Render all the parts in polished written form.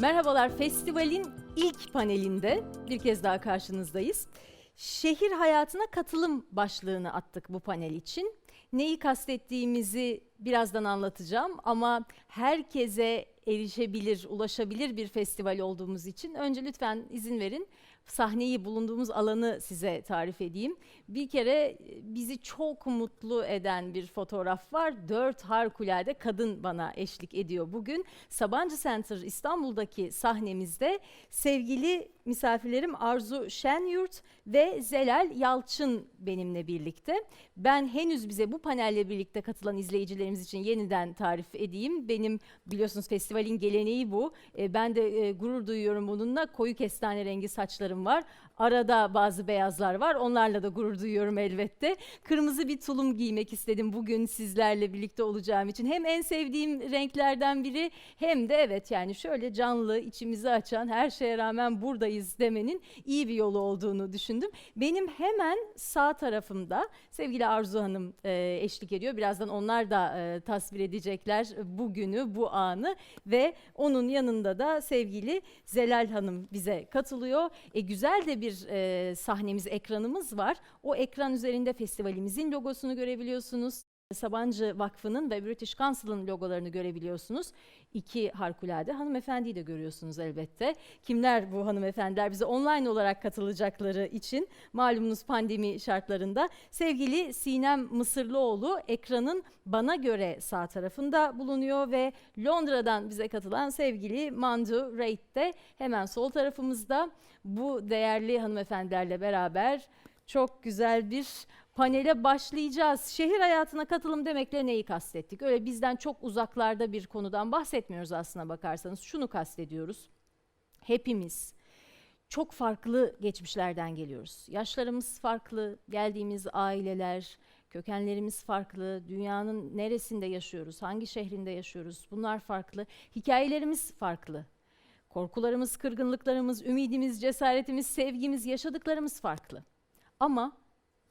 Merhabalar, festivalin ilk panelinde bir kez daha karşınızdayız. Şehir hayatına katılım başlığını attık bu panel için. Neyi kastettiğimizi birazdan anlatacağım ama herkese erişebilir, ulaşabilir bir festival olduğumuz için önce lütfen izin verin. Sahneyi, bulunduğumuz alanı size tarif edeyim. Bir kere bizi çok mutlu eden bir fotoğraf var. 4 harikulade kadın bana eşlik ediyor bugün. Sabancı Center İstanbul'daki sahnemizde sevgili misafirlerim Arzu Şenyurt ve Zelal Yalçın benimle birlikte. Ben henüz bize bu panelle birlikte katılan izleyicilerimiz için yeniden tarif edeyim. Benim biliyorsunuz festivalin geleneği bu. Ben de gurur duyuyorum bununla. Koyu kestane rengi saçlarım var. Arada bazı beyazlar var. Onlarla da gurur duyuyorum elbette. Kırmızı bir tulum giymek istedim bugün sizlerle birlikte olacağım için. Hem en sevdiğim renklerden biri hem de evet yani şöyle canlı, içimizi açan, her şeye rağmen buradayız demenin iyi bir yolu olduğunu düşündüm. Benim hemen sağ tarafımda sevgili Arzu Hanım eşlik ediyor. Birazdan onlar da tasvir edecekler bugünü, bu anı ve onun yanında da sevgili Zelal Hanım bize katılıyor. Güzel de bir sahnemiz, ekranımız var. O ekran üzerinde festivalimizin logosunu görebiliyorsunuz. Sabancı Vakfı'nın ve British Council'ın logolarını görebiliyorsunuz. 2 harikulade hanımefendiyi de görüyorsunuz elbette. Kimler bu hanımefendiler? Bize online olarak katılacakları için malumunuz pandemi şartlarında. Sevgili Sinem Mısırlıoğlu ekranın bana göre sağ tarafında bulunuyor ve Londra'dan bize katılan sevgili Mandu Reid de hemen sol tarafımızda. Bu değerli hanımefendilerle beraber çok güzel bir panele başlayacağız. Şehir hayatına katılım demekle neyi kastettik? Öyle bizden çok uzaklarda bir konudan bahsetmiyoruz aslına bakarsanız. Şunu kastediyoruz. Hepimiz çok farklı geçmişlerden geliyoruz. Yaşlarımız farklı, geldiğimiz aileler, kökenlerimiz farklı, dünyanın neresinde yaşıyoruz, hangi şehrinde yaşıyoruz bunlar farklı, hikayelerimiz farklı. Korkularımız, kırgınlıklarımız, ümidimiz, cesaretimiz, sevgimiz, yaşadıklarımız farklı. Ama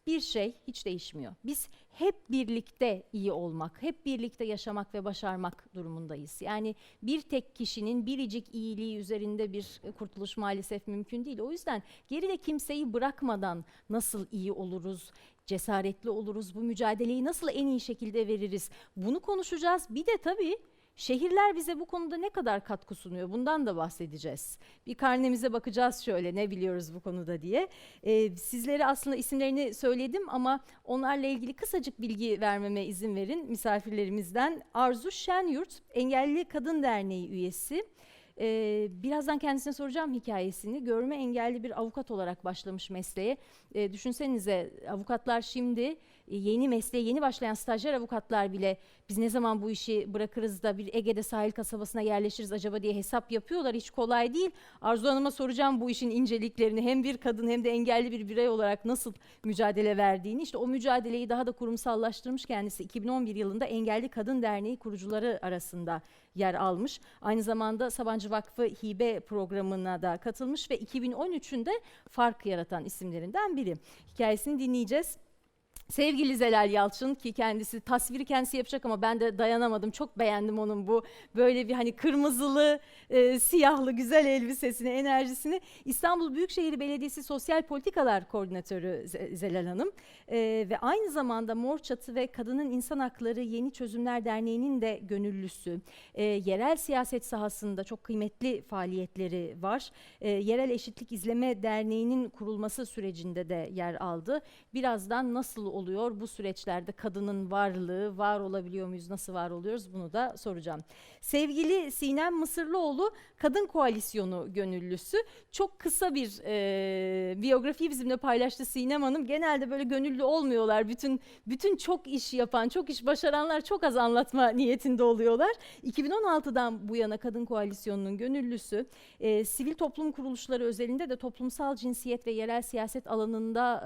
bir şey hiç değişmiyor. Biz hep birlikte iyi olmak, hep birlikte yaşamak ve başarmak durumundayız. Yani bir tek kişinin biricik iyiliği üzerinde bir kurtuluş maalesef mümkün değil. O yüzden geride kimseyi bırakmadan nasıl iyi oluruz, cesaretli oluruz, bu mücadeleyi nasıl en iyi şekilde veririz? Bunu konuşacağız. Bir de tabii şehirler bize bu konuda ne kadar katkı sunuyor? Bundan da bahsedeceğiz. Bir karnemize bakacağız şöyle ne biliyoruz bu konuda diye. Sizlere aslında isimlerini söyledim ama onlarla ilgili kısacık bilgi vermeme izin verin misafirlerimizden. Arzu Şenyurt, Engelli Kadın Derneği üyesi. Birazdan kendisine soracağım hikayesini. Görme engelli bir avukat olarak başlamış mesleğe. Düşünsenize avukatlar şimdi yeni mesleğe yeni başlayan stajyer avukatlar bile biz ne zaman bu işi bırakırız da bir Ege'de sahil kasabasına yerleşiriz acaba diye hesap yapıyorlar. Hiç kolay değil. Arzu Hanım'a soracağım bu işin inceliklerini, hem bir kadın hem de engelli bir birey olarak nasıl mücadele verdiğini. İşte o mücadeleyi daha da kurumsallaştırmış kendisi. 2011 yılında Engelli Kadın Derneği kurucuları arasında yer almış. Aynı zamanda Sabancı Vakfı hibe programına da katılmış ve 2013'ünde fark yaratan isimlerinden biri. Hikayesini dinleyeceğiz. Sevgili Zelal Yalçın ki tasviri kendisi yapacak ama ben de dayanamadım. Çok beğendim onun bu böyle bir hani kırmızılı, siyahlı güzel elbisesini, enerjisini. İstanbul Büyükşehir Belediyesi Sosyal Politikalar Koordinatörü Zelal Hanım ve aynı zamanda Mor Çatı ve Kadının İnsan Hakları Yeni Çözümler Derneği'nin de gönüllüsü. Yerel siyaset sahasında çok kıymetli faaliyetleri var. Yerel Eşitlik İzleme Derneği'nin kurulması sürecinde de yer aldı. Birazdan nasıl oluyor bu süreçlerde kadının varlığı, var olabiliyor muyuz, nasıl var oluyoruz bunu da soracağım. Sevgili Sinem Mısırlıoğlu Kadın Koalisyonu gönüllüsü. Çok kısa bir biyografiyi bizimle paylaştı Sinem Hanım. Genelde böyle gönüllü olmuyorlar. Bütün çok iş yapan, çok iş başaranlar çok az anlatma niyetinde oluyorlar. 2016'dan bu yana Kadın Koalisyonu'nun gönüllüsü. Sivil toplum kuruluşları özelinde de toplumsal cinsiyet ve yerel siyaset alanında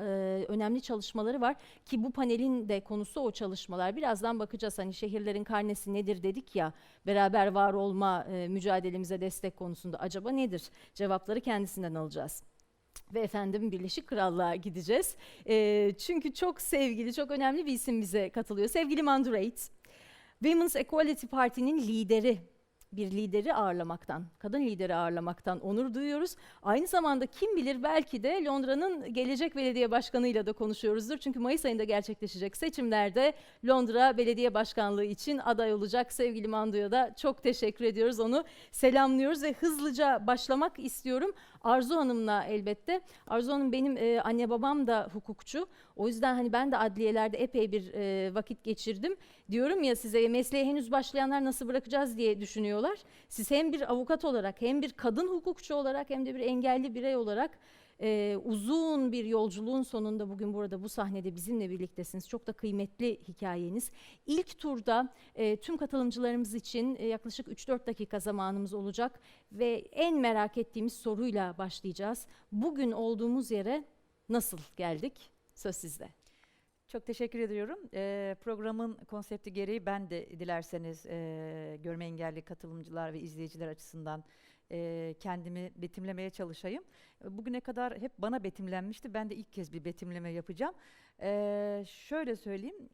önemli çalışmaları var. Ki bu panelin de konusu o çalışmalar. Birazdan bakacağız hani şehirlerin karnesi nedir dedik ya, beraber var olma mücadelemize destek konusunda acaba nedir? Cevapları kendisinden alacağız. Ve efendim Birleşik Krallığa gideceğiz. Çünkü çok sevgili, çok önemli bir isim bize katılıyor. Sevgili Mandu Reid, Women's Equality Party'nin lideri. bir lideri ağırlamaktan, kadın lideri ağırlamaktan onur duyuyoruz. Aynı zamanda kim bilir belki de Londra'nın gelecek belediye başkanıyla da konuşuyoruzdur. Çünkü Mayıs ayında gerçekleşecek seçimlerde Londra Belediye Başkanlığı için aday olacak. Sevgili Mandu'ya da çok teşekkür ediyoruz. Onu selamlıyoruz ve hızlıca başlamak istiyorum. Arzu Hanım'la elbette. Arzu Hanım benim anne babam da hukukçu. O yüzden hani ben de adliyelerde epey bir vakit geçirdim. Diyorum ya size, mesleğe henüz başlayanlar nasıl bırakacağız diye düşünüyorlar. Siz hem bir avukat olarak, hem bir kadın hukukçu olarak, hem de bir engelli birey olarak uzun bir yolculuğun sonunda bugün burada bu sahnede bizimle birliktesiniz. Çok da kıymetli hikayeniz. İlk turda tüm katılımcılarımız için yaklaşık 3-4 dakika zamanımız olacak ve en merak ettiğimiz soruyla başlayacağız. Bugün olduğumuz yere nasıl geldik? Söz sizde. Çok teşekkür ediyorum. Programın konsepti gereği ben de dilerseniz görme engelli katılımcılar ve izleyiciler açısından kendimi betimlemeye çalışayım. Bugüne kadar hep bana betimlenmişti. Ben de ilk kez bir betimleme yapacağım. Şöyle söyleyeyim.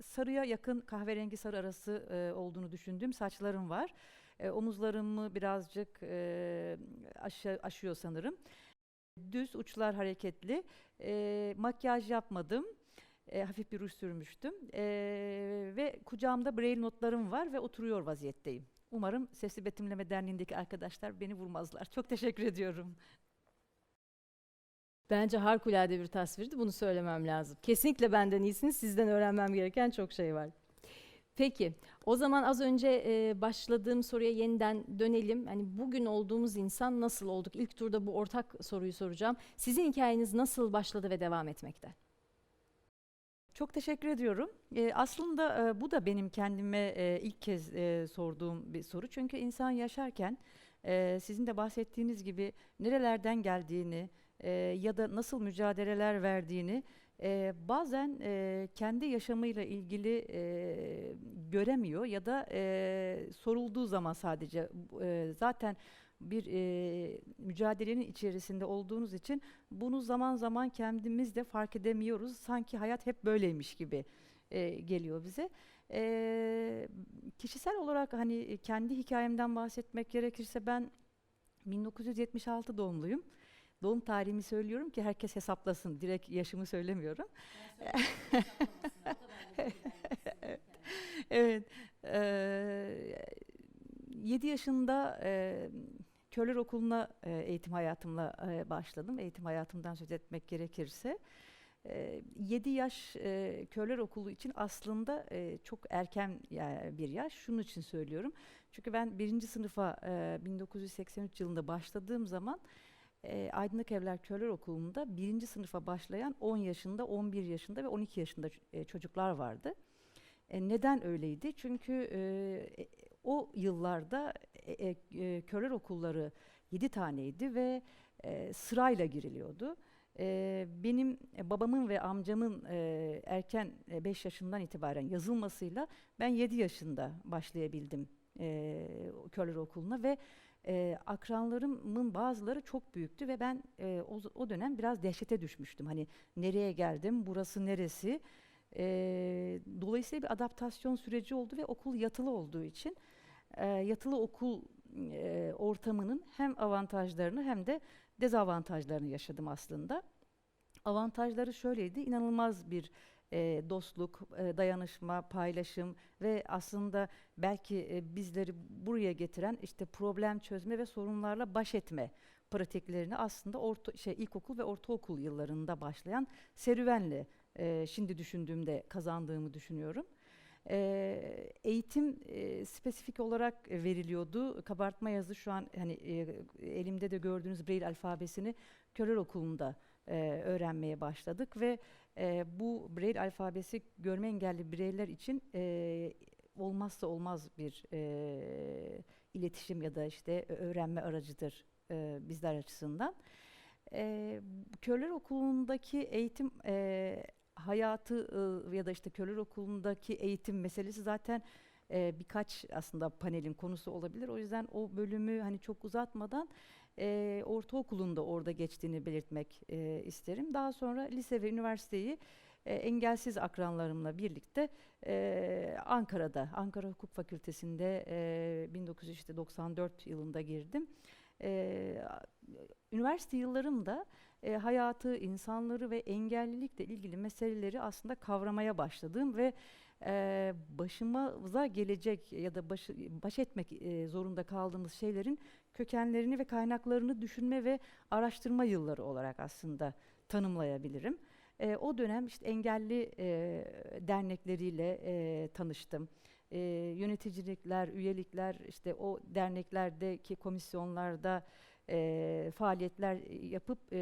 Sarıya yakın kahverengi sarı arası olduğunu düşündüğüm saçlarım var. Omuzlarımı birazcık aşıyor sanırım. Düz, uçlar hareketli. Makyaj yapmadım. Hafif bir ruj sürmüştüm. Ve kucağımda braille notlarım var ve oturuyor vaziyetteyim. Umarım Sesli Betimleme Derneği'ndeki arkadaşlar beni vurmazlar. Çok teşekkür ediyorum. Bence harikulade bir tasvirdi. Bunu söylemem lazım. Kesinlikle benden iyisiniz. Sizden öğrenmem gereken çok şey var. Peki, o zaman az önce başladığım soruya yeniden dönelim. Hani bugün olduğumuz insan nasıl olduk? İlk turda bu ortak soruyu soracağım. Sizin hikayeniz nasıl başladı ve devam etmekte? Çok teşekkür ediyorum. Aslında bu da benim kendime ilk kez sorduğum bir soru. Çünkü insan yaşarken sizin de bahsettiğiniz gibi nerelerden geldiğini ya da nasıl mücadeleler verdiğini bazen kendi yaşamıyla ilgili göremiyor ya da sorulduğu zaman sadece zaten bir mücadelenin içerisinde olduğunuz için bunu zaman zaman kendimiz de fark edemiyoruz. Sanki hayat hep böyleymiş gibi geliyor bize. Kişisel olarak hani kendi hikayemden bahsetmek gerekirse ben 1976 doğumluyum. Doğum tarihimi söylüyorum ki herkes hesaplasın. Direkt yaşımı söylemiyorum. Evet. 7 yaşında Körler Okulu'na eğitim hayatımla başladım. Eğitim hayatımdan söz etmek gerekirse. 7 yaş Körler Okulu için aslında çok erken bir yaş. Şunun için söylüyorum. Çünkü ben 1. sınıfa 1983 yılında başladığım zaman Aydınlık Evler Körler Okulu'nda 1. sınıfa başlayan 10 yaşında, 11 yaşında ve 12 yaşında çocuklar vardı. Neden öyleydi? Çünkü o yıllarda körler okulları 7 taneydi ve sırayla giriliyordu. Benim babamın ve amcamın erken 5 yaşından itibaren yazılmasıyla ben 7 yaşında başlayabildim körler okuluna ve akranlarımın bazıları çok büyüktü ve ben o dönem biraz dehşete düşmüştüm. Hani nereye geldim, burası neresi? Dolayısıyla bir adaptasyon süreci oldu ve okul yatılı olduğu için yatılı okul ortamının hem avantajlarını hem de dezavantajlarını yaşadım aslında. Avantajları şöyleydi, inanılmaz bir dostluk, dayanışma, paylaşım ve aslında belki bizleri buraya getiren işte problem çözme ve sorunlarla baş etme pratiklerini aslında ilkokul ve ortaokul yıllarında başlayan serüvenle şimdi düşündüğümde kazandığımı düşünüyorum. Eğitim spesifik olarak veriliyordu. Kabartma yazı şu an hani elimde de gördüğünüz Braille alfabesini Körler Okulu'nda öğrenmeye başladık ve bu Braille alfabesi görme engelli bireyler için olmazsa olmaz bir iletişim ya da işte öğrenme aracıdır bizler açısından. Körler Okulu'ndaki eğitim hayatı ya da işte Körler Okulu'ndaki eğitim meselesi zaten birkaç aslında panelin konusu olabilir. O yüzden o bölümü hani çok uzatmadan ortaokulun da orada geçtiğini belirtmek isterim. Daha sonra lise ve üniversiteyi engelsiz akranlarımla birlikte Ankara'da, Ankara Hukuk Fakültesi'nde 1994 yılında girdim. Üniversite yıllarımda hayatı, insanları ve engellilikle ilgili meseleleri aslında kavramaya başladım ve başımıza gelecek ya da baş etmek zorunda kaldığımız şeylerin kökenlerini ve kaynaklarını düşünme ve araştırma yılları olarak aslında tanımlayabilirim. O dönem işte engelli dernekleriyle tanıştım. Yöneticilikler, üyelikler, işte o derneklerdeki komisyonlarda faaliyetler yapıp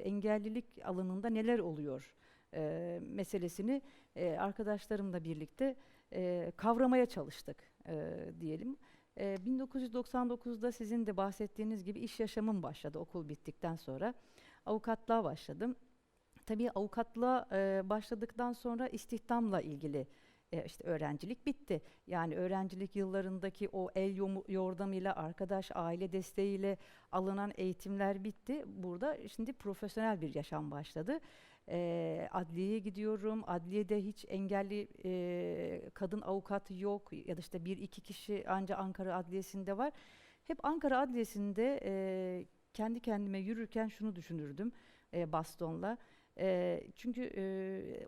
engellilik alanında neler oluyor meselesini arkadaşlarımla birlikte kavramaya çalıştık diyelim. 1999'da sizin de bahsettiğiniz gibi iş yaşamım başladı okul bittikten sonra. Avukatlığa başladım. Tabii avukatlığa başladıktan sonra istihdamla ilgili işte öğrencilik bitti. Yani öğrencilik yıllarındaki o el yordamıyla, arkadaş, aile desteğiyle alınan eğitimler bitti. Burada şimdi profesyonel bir yaşam başladı. Adliyeye gidiyorum. Adliyede hiç engelli kadın avukat yok ya da işte bir iki kişi ancak Ankara Adliyesi'nde var. Hep Ankara Adliyesi'nde kendi kendime yürürken şunu düşünürdüm bastonla. Çünkü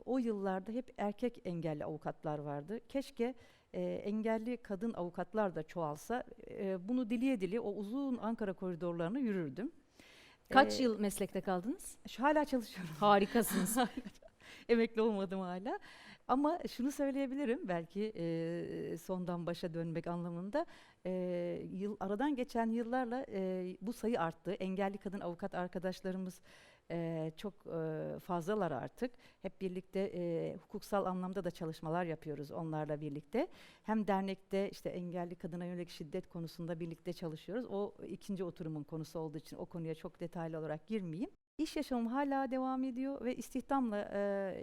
o yıllarda hep erkek engelli avukatlar vardı. Keşke engelli kadın avukatlar da çoğalsa. Bunu dileye dileye o uzun Ankara koridorlarını yürürdüm. Kaç yıl meslekte kaldınız? Hala çalışıyorum. Harikasınız. Emekli olmadım hala. Ama şunu söyleyebilirim belki sondan başa dönmek anlamında. Aradan geçen yıllarla bu sayı arttı. Engelli kadın avukat arkadaşlarımız çok fazlalar artık. Hep birlikte hukuksal anlamda da çalışmalar yapıyoruz onlarla birlikte. Hem dernekte işte engelli kadına yönelik şiddet konusunda birlikte çalışıyoruz. O ikinci oturumun konusu olduğu için o konuya çok detaylı olarak girmeyeyim. İş yaşamım hala devam ediyor ve istihdamla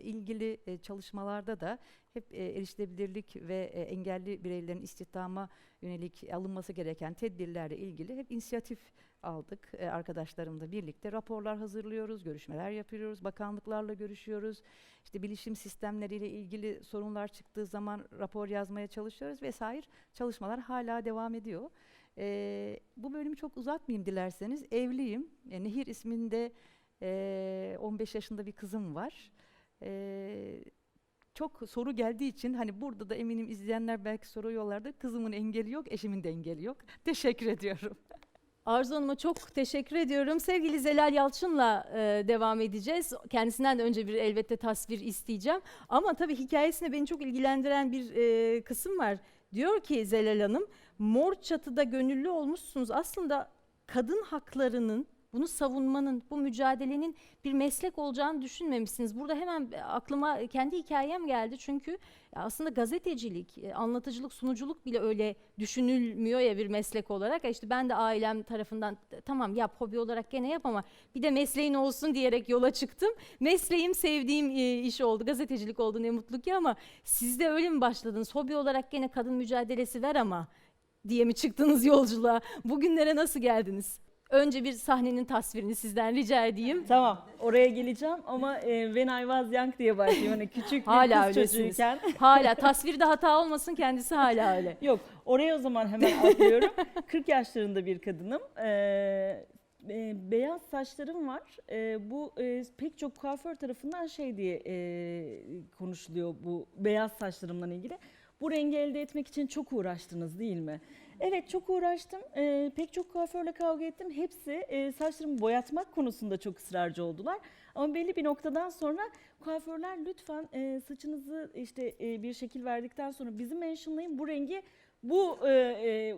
ilgili çalışmalarda da hep erişilebilirlik ve engelli bireylerin istihdama yönelik alınması gereken tedbirlerle ilgili hep inisiyatif aldık arkadaşlarımla birlikte. Raporlar hazırlıyoruz, görüşmeler yapıyoruz, bakanlıklarla görüşüyoruz. İşte bilişim sistemleriyle ilgili sorunlar çıktığı zaman rapor yazmaya çalışıyoruz vesaire. Çalışmalar hala devam ediyor. Bu bölümü çok uzatmayayım dilerseniz. Evliyim. Nehir isminde 15 yaşında bir kızım var. Çok soru geldiği için hani burada da eminim izleyenler belki soruyorlardır. Kızımın engeli yok, eşimin de engeli yok. Teşekkür ediyorum. Arzu Hanım'a çok teşekkür ediyorum. Sevgili Zelal Yalçın'la devam edeceğiz. Kendisinden de önce bir elbette tasvir isteyeceğim. Ama tabii hikayesine beni çok ilgilendiren bir kısım var. Diyor ki Zelal Hanım, Mor Çatı'da gönüllü olmuşsunuz. Aslında kadın haklarının, bunu savunmanın, bu mücadelenin bir meslek olacağını düşünmemişsiniz. Burada hemen aklıma kendi hikayem geldi. Çünkü aslında gazetecilik, anlatıcılık, sunuculuk bile öyle düşünülmüyor ya bir meslek olarak. İşte ben de ailem tarafından tamam yap, hobi olarak gene yap ama bir de mesleğin olsun diyerek yola çıktım. Mesleğim sevdiğim iş oldu, gazetecilik oldu ne mutlu ki ama siz de öyle mi başladınız? Hobi olarak gene kadın mücadelesi ver ama diye mi çıktınız yolculuğa? Bugünlere nasıl geldiniz? Önce bir sahnenin tasvirini sizden rica edeyim. Tamam, oraya geleceğim ama When I Was Young diye başlayayım. Hani küçük bir Hala kız öylesiniz. çocuğuyken. Hala tasvirde hata olmasın, kendisi hala öyle. Yok, oraya o zaman hemen atlıyorum. 40 yaşlarında bir kadınım. Beyaz saçlarım var. Bu pek çok kuaför tarafından şey diye konuşuluyor bu beyaz saçlarımla ilgili. Bu rengi elde etmek için çok uğraştınız değil mi? Evet, çok uğraştım. Pek çok kuaförle kavga ettim. Hepsi saçlarımı boyatmak konusunda çok ısrarcı oldular. Ama belli bir noktadan sonra kuaförler lütfen saçınızı işte bir şekil verdikten sonra bizi mentionlayın, bu rengi bu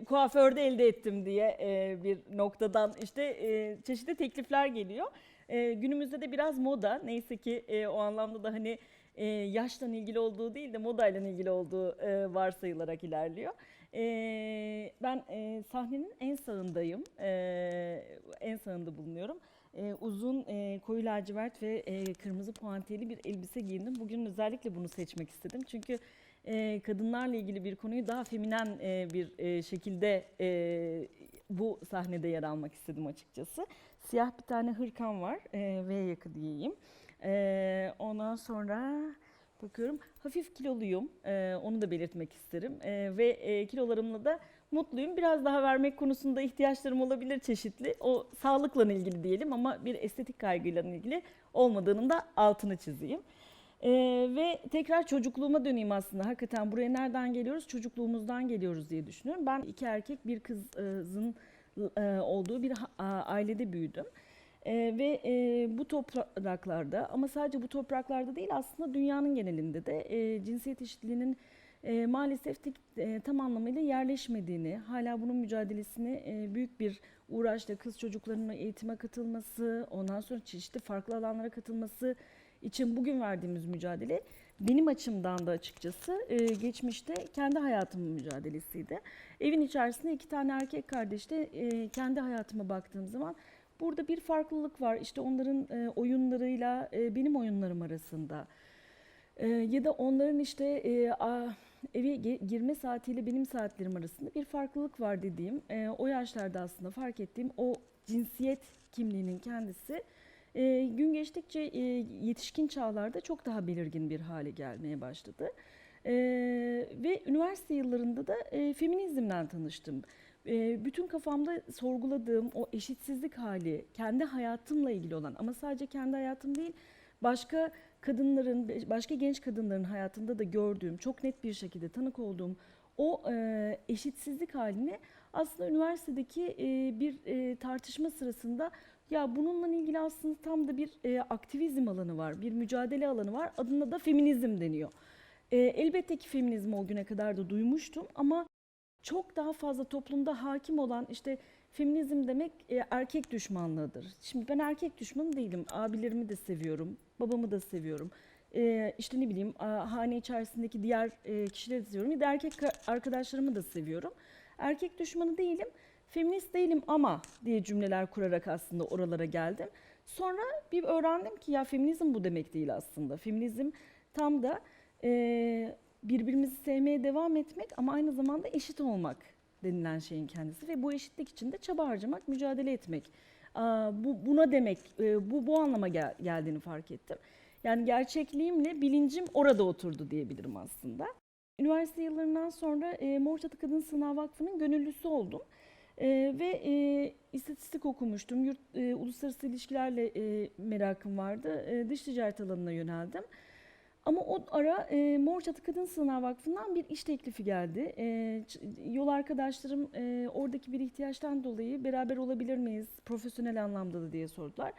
kuaförde elde ettim diye bir noktadan işte çeşitli teklifler geliyor. Günümüzde de biraz moda, neyse ki o anlamda da hani yaşla ilgili olduğu değil de modayla ilgili olduğu varsayılarak ilerliyor. Ben sahnenin en sağındayım, en sağında bulunuyorum. Uzun koyu lacivert ve kırmızı puantiyeli bir elbise giyindim. Bugün özellikle bunu seçmek istedim çünkü kadınlarla ilgili bir konuyu daha feminen bir şekilde bu sahnede yer almak istedim açıkçası. Siyah bir tane hırkam var, V yaka diyeyim. Ondan sonra bakıyorum hafif kiloluyum. Onu da belirtmek isterim. Ve kilolarımla da mutluyum. Biraz daha vermek konusunda ihtiyaçlarım olabilir çeşitli. O sağlıkla ilgili diyelim ama bir estetik kaygıyla ilgili olmadığının da altını çizeyim. Ve tekrar çocukluğuma döneyim aslında. Hakikaten buraya nereden geliyoruz? Çocukluğumuzdan geliyoruz diye düşünüyorum. Ben 2 erkek bir kızın olduğu bir ailede büyüdüm. Ve bu topraklarda ama sadece bu topraklarda değil aslında dünyanın genelinde de cinsiyet eşitliğinin maalesef tam anlamıyla yerleşmediğini, hala bunun mücadelesini büyük bir uğraşla kız çocuklarının eğitime katılması, ondan sonra çeşitli farklı alanlara katılması için bugün verdiğimiz mücadele benim açımdan da açıkçası geçmişte kendi hayatımın mücadelesiydi. Evin içerisinde 2 tane erkek kardeşte kendi hayatıma baktığım zaman burada bir farklılık var. İşte onların oyunlarıyla benim oyunlarım arasında. Ya da onların işte eve girme saatiyle benim saatlerim arasında bir farklılık var dediğim, o yaşlarda aslında fark ettiğim o cinsiyet kimliğinin kendisi gün geçtikçe yetişkin çağlarda çok daha belirgin bir hale gelmeye başladı. Ve üniversite yıllarında da feminizmden tanıştım. Bütün kafamda sorguladığım o eşitsizlik hali, kendi hayatımla ilgili olan ama sadece kendi hayatım değil, başka kadınların, başka genç kadınların hayatında da gördüğüm, çok net bir şekilde tanık olduğum o eşitsizlik halini aslında üniversitedeki bir tartışma sırasında ya bununla ilgili aslında tam da bir aktivizm alanı var, bir mücadele alanı var. Adına da feminizm deniyor. Elbette ki feminizmi o güne kadar da duymuştum ama çok daha fazla toplumda hakim olan işte feminizm demek erkek düşmanlığıdır. Şimdi ben erkek düşmanı değilim. Abilerimi de seviyorum, babamı da seviyorum. İşte ne bileyim hane içerisindeki diğer kişileri de seviyorum. Ya da erkek arkadaşlarımı da seviyorum. Erkek düşmanı değilim, feminist değilim ama diye cümleler kurarak aslında oralara geldim. Sonra bir öğrendim ki ya feminizm bu demek değil aslında. Feminizm tam da birbirimizi sevmeye devam etmek ama aynı zamanda eşit olmak denilen şeyin kendisi ve bu eşitlik için de çaba harcamak, mücadele etmek. Buna demek, bu anlama geldiğini fark ettim. Yani gerçekliğimle bilincim orada oturdu diyebilirim aslında. Üniversite yıllarından sonra Mor Çatı Kadın Sınav Vakfı'nın gönüllüsü oldum. Ve istatistik okumuştum. Uluslararası ilişkilerle merakım vardı. Dış ticaret alanına yöneldim. Ama o ara Mor Çatı Kadın Sınav Vakfı'ndan bir iş teklifi geldi. Yol arkadaşlarım oradaki bir ihtiyaçtan dolayı beraber olabilir miyiz profesyonel anlamda da diye sordular.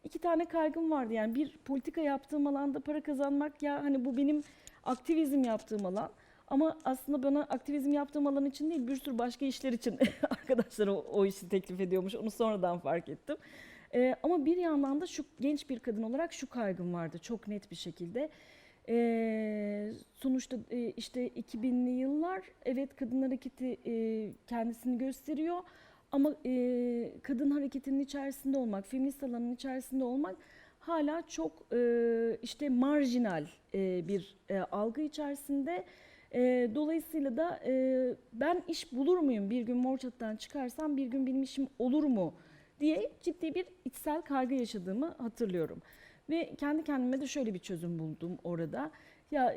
2 tane kaygım vardı, yani bir politika yaptığım alanda para kazanmak, ya hani bu benim aktivizm yaptığım alan. Ama aslında bana aktivizm yaptığım alan için değil, bir sürü başka işler için arkadaşlar o işi teklif ediyormuş. Onu sonradan fark ettim. Ama bir yandan da şu genç bir kadın olarak şu kaygım vardı çok net bir şekilde. Sonuçta işte 2000'li yıllar, evet kadın hareketi kendisini gösteriyor. Ama kadın hareketinin içerisinde olmak, feminist alanın içerisinde olmak hala çok işte marjinal bir algı içerisinde. Dolayısıyla da ben iş bulur muyum? Bir gün Mor Çatı'dan çıkarsam bir gün benim işim olur mu diye ciddi bir içsel kaygı yaşadığımı hatırlıyorum. Ve kendi kendime de şöyle bir çözüm buldum orada. Ya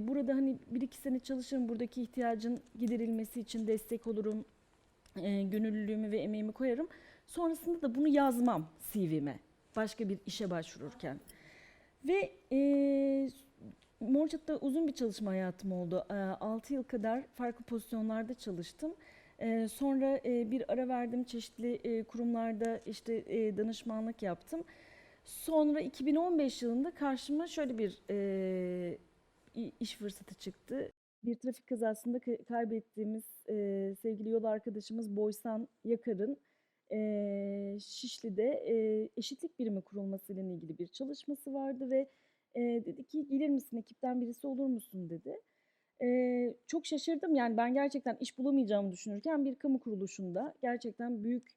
burada hani 1-2 sene çalışırım, buradaki ihtiyacın giderilmesi için destek olurum, gönüllülüğümü ve emeğimi koyarım. Sonrasında da bunu yazmam CV'me başka bir işe başvururken. Ve Mor Çatı'da uzun bir çalışma hayatım oldu. 6 yıl kadar farklı pozisyonlarda çalıştım. Sonra bir ara verdim, çeşitli kurumlarda işte danışmanlık yaptım. Sonra 2015 yılında karşıma şöyle bir iş fırsatı çıktı. Bir trafik kazasında kaybettiğimiz sevgili yol arkadaşımız Boysan Yakar'ın Şişli'de eşitlik birimi kurulmasıyla ilgili bir çalışması vardı ve dedi ki gelir misin, ekipten birisi olur musun dedi. Çok şaşırdım, yani ben gerçekten iş bulamayacağımı düşünürken bir kamu kuruluşunda gerçekten büyük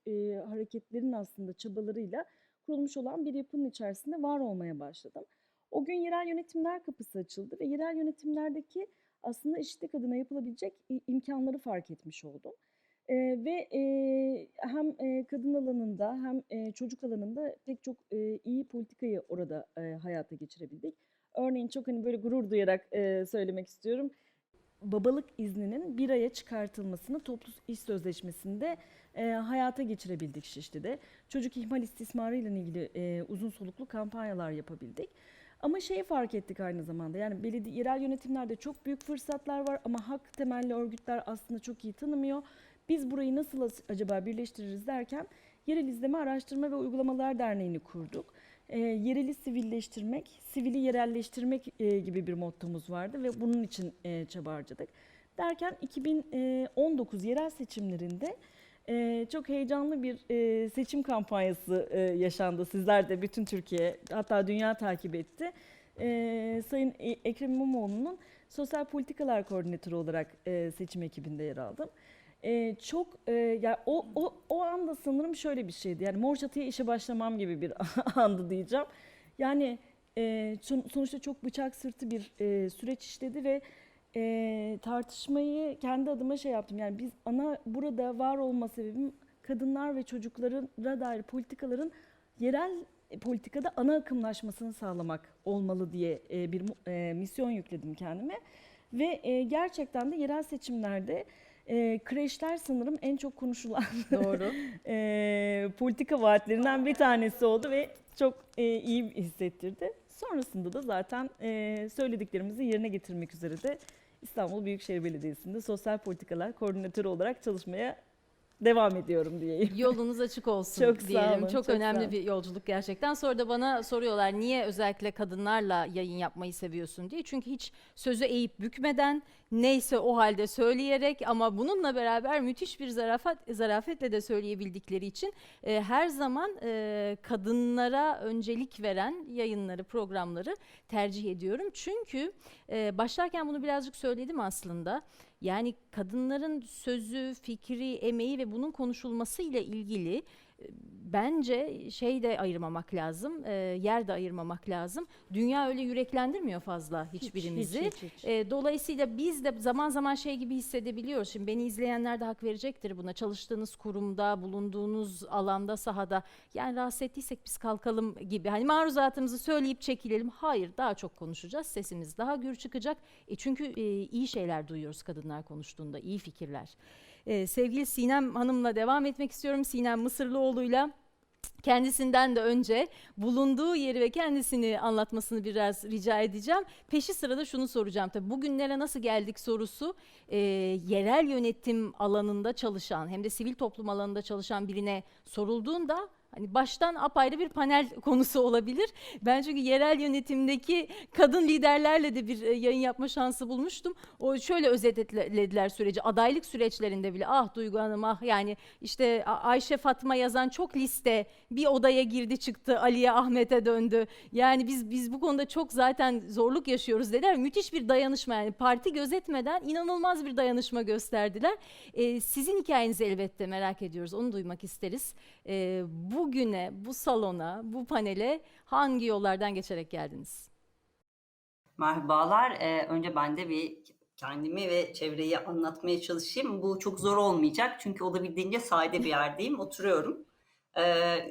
hareketlerin aslında çabalarıyla kurulmuş olan bir yapının içerisinde var olmaya başladım. O gün yerel yönetimler kapısı açıldı ve yerel yönetimlerdeki aslında eşitlik adına yapılabilecek imkanları fark etmiş oldum. Ve hem kadın alanında hem çocuk alanında pek çok iyi politikayı orada hayata geçirebildik. Örneğin çok hani böyle gurur duyarak söylemek istiyorum. Babalık izninin 1 aya çıkartılmasını toplu iş sözleşmesinde hayata geçirebildik Şişli'de. Çocuk ihmal istismarı ile ilgili uzun soluklu kampanyalar yapabildik. Ama şeyi fark ettik aynı zamanda, yani belediye, yerel yönetimlerde çok büyük fırsatlar var ama hak temelli örgütler aslında çok iyi tanımıyor. Biz burayı nasıl acaba birleştiririz derken Yerel İzleme Araştırma ve Uygulamalar Derneği'ni kurduk. Yereli sivilleştirmek, sivili yerelleştirmek gibi bir mottomuz vardı ve bunun için çaba harcadık. Derken 2019 yerel seçimlerinde çok heyecanlı bir seçim kampanyası yaşandı. Sizler de, bütün Türkiye, hatta dünya takip etti. Sayın Ekrem İmamoğlu'nun Sosyal Politikalar Koordinatörü olarak seçim ekibinde yer aldım. Yani o anda sanırım şöyle bir şeydi. Yani Mor Çatı'ya işe başlamam gibi bir andı diyeceğim. Yani sonuçta çok bıçak sırtı bir süreç işledi ve tartışmayı kendi adıma şey yaptım. Yani biz burada var olma sebebim kadınlar ve çocuklara dair politikaların yerel politikada ana akımlaşmasını sağlamak olmalı diye bir misyon yükledim kendime. Ve gerçekten de yerel seçimlerde kreşler sanırım en çok konuşulan Doğru. politika vaatlerinden bir tanesi oldu ve çok iyi hissettirdi. Sonrasında da zaten söylediklerimizi yerine getirmek üzere de İstanbul Büyükşehir Belediyesi'nde sosyal politikalar koordinatörü olarak çalışmaya devam ediyorum diyeyim. Yolunuz açık olsun Çok sağ diyelim. olun, Çok çok önemli sağ olun. bir yolculuk gerçekten. Sonra da bana soruyorlar niye özellikle kadınlarla yayın yapmayı seviyorsun diye. Çünkü hiç sözü eğip bükmeden, neyse o halde söyleyerek ama bununla beraber müthiş bir zarafetle de söyleyebildikleri için her zaman kadınlara öncelik veren yayınları, programları tercih ediyorum. Çünkü başlarken bunu birazcık söyledim aslında. Yani kadınların sözü, fikri, emeği ve bunun konuşulması ile ilgili bence şey de ayırmamak lazım, yer de ayırmamak lazım. Dünya öyle yüreklendirmiyor fazla hiçbirimizi. Hiç. Dolayısıyla biz de zaman zaman şey gibi hissedebiliyoruz. Şimdi beni izleyenler de hak verecektir buna. Çalıştığınız kurumda, bulunduğunuz alanda, sahada yani rahatsız ettiysek biz kalkalım gibi. Hani maruzatımızı söyleyip çekilelim. Hayır, daha çok konuşacağız. Sesimiz daha gür çıkacak. Çünkü iyi şeyler duyuyoruz kadınlar konuştuğunda, iyi fikirler. Sevgili Sinem Hanım'la devam etmek istiyorum. Sinem Mısırlıoğlu'yla. Kendisinden de önce bulunduğu yeri ve kendisini anlatmasını biraz rica edeceğim. Peşi sırada şunu soracağım. Tabii bugünlere nasıl geldik sorusu yerel yönetim alanında çalışan hem de sivil toplum alanında çalışan birine sorulduğunda hani baştan apayrı bir panel konusu olabilir. Ben çünkü yerel yönetimdeki kadın liderlerle de bir yayın yapma şansı bulmuştum. O şöyle özetlediler süreci. Adaylık süreçlerinde bile ah Duygu Hanım ah yani işte Ayşe Fatma yazan çok liste bir odaya girdi çıktı Ali'ye Ahmet'e döndü. Yani biz bu konuda çok zaten zorluk yaşıyoruz dediler. Müthiş bir dayanışma yani parti gözetmeden inanılmaz bir dayanışma gösterdiler. Sizin hikayenizi elbette merak ediyoruz. Onu duymak isteriz. Bugüne, bu salona, bu panele hangi yollardan geçerek geldiniz? Merhabalar. Önce ben de bir kendimi ve çevreyi anlatmaya çalışayım. Bu çok zor olmayacak çünkü olabildiğince sade bir yerdeyim. Oturuyorum.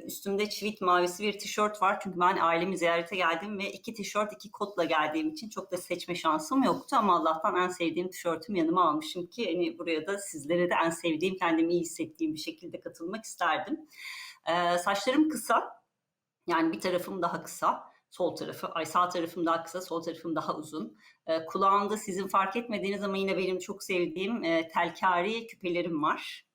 Üstümde çivit mavisi bir tişört var. Çünkü ben ailemi ziyarete geldim ve 2 tişört, 2 kotla geldiğim için çok da seçme şansım yoktu. Ama Allah'tan en sevdiğim tişörtümü yanıma almışım ki hani buraya da sizlere de en sevdiğim, kendimi iyi hissettiğim bir şekilde katılmak isterdim. Saçlarım kısa. Yani bir tarafım daha kısa. Sağ tarafım daha kısa, sol tarafım daha uzun. Kulağımda sizin fark etmediğiniz ama yine benim çok sevdiğim telkari küpelerim var.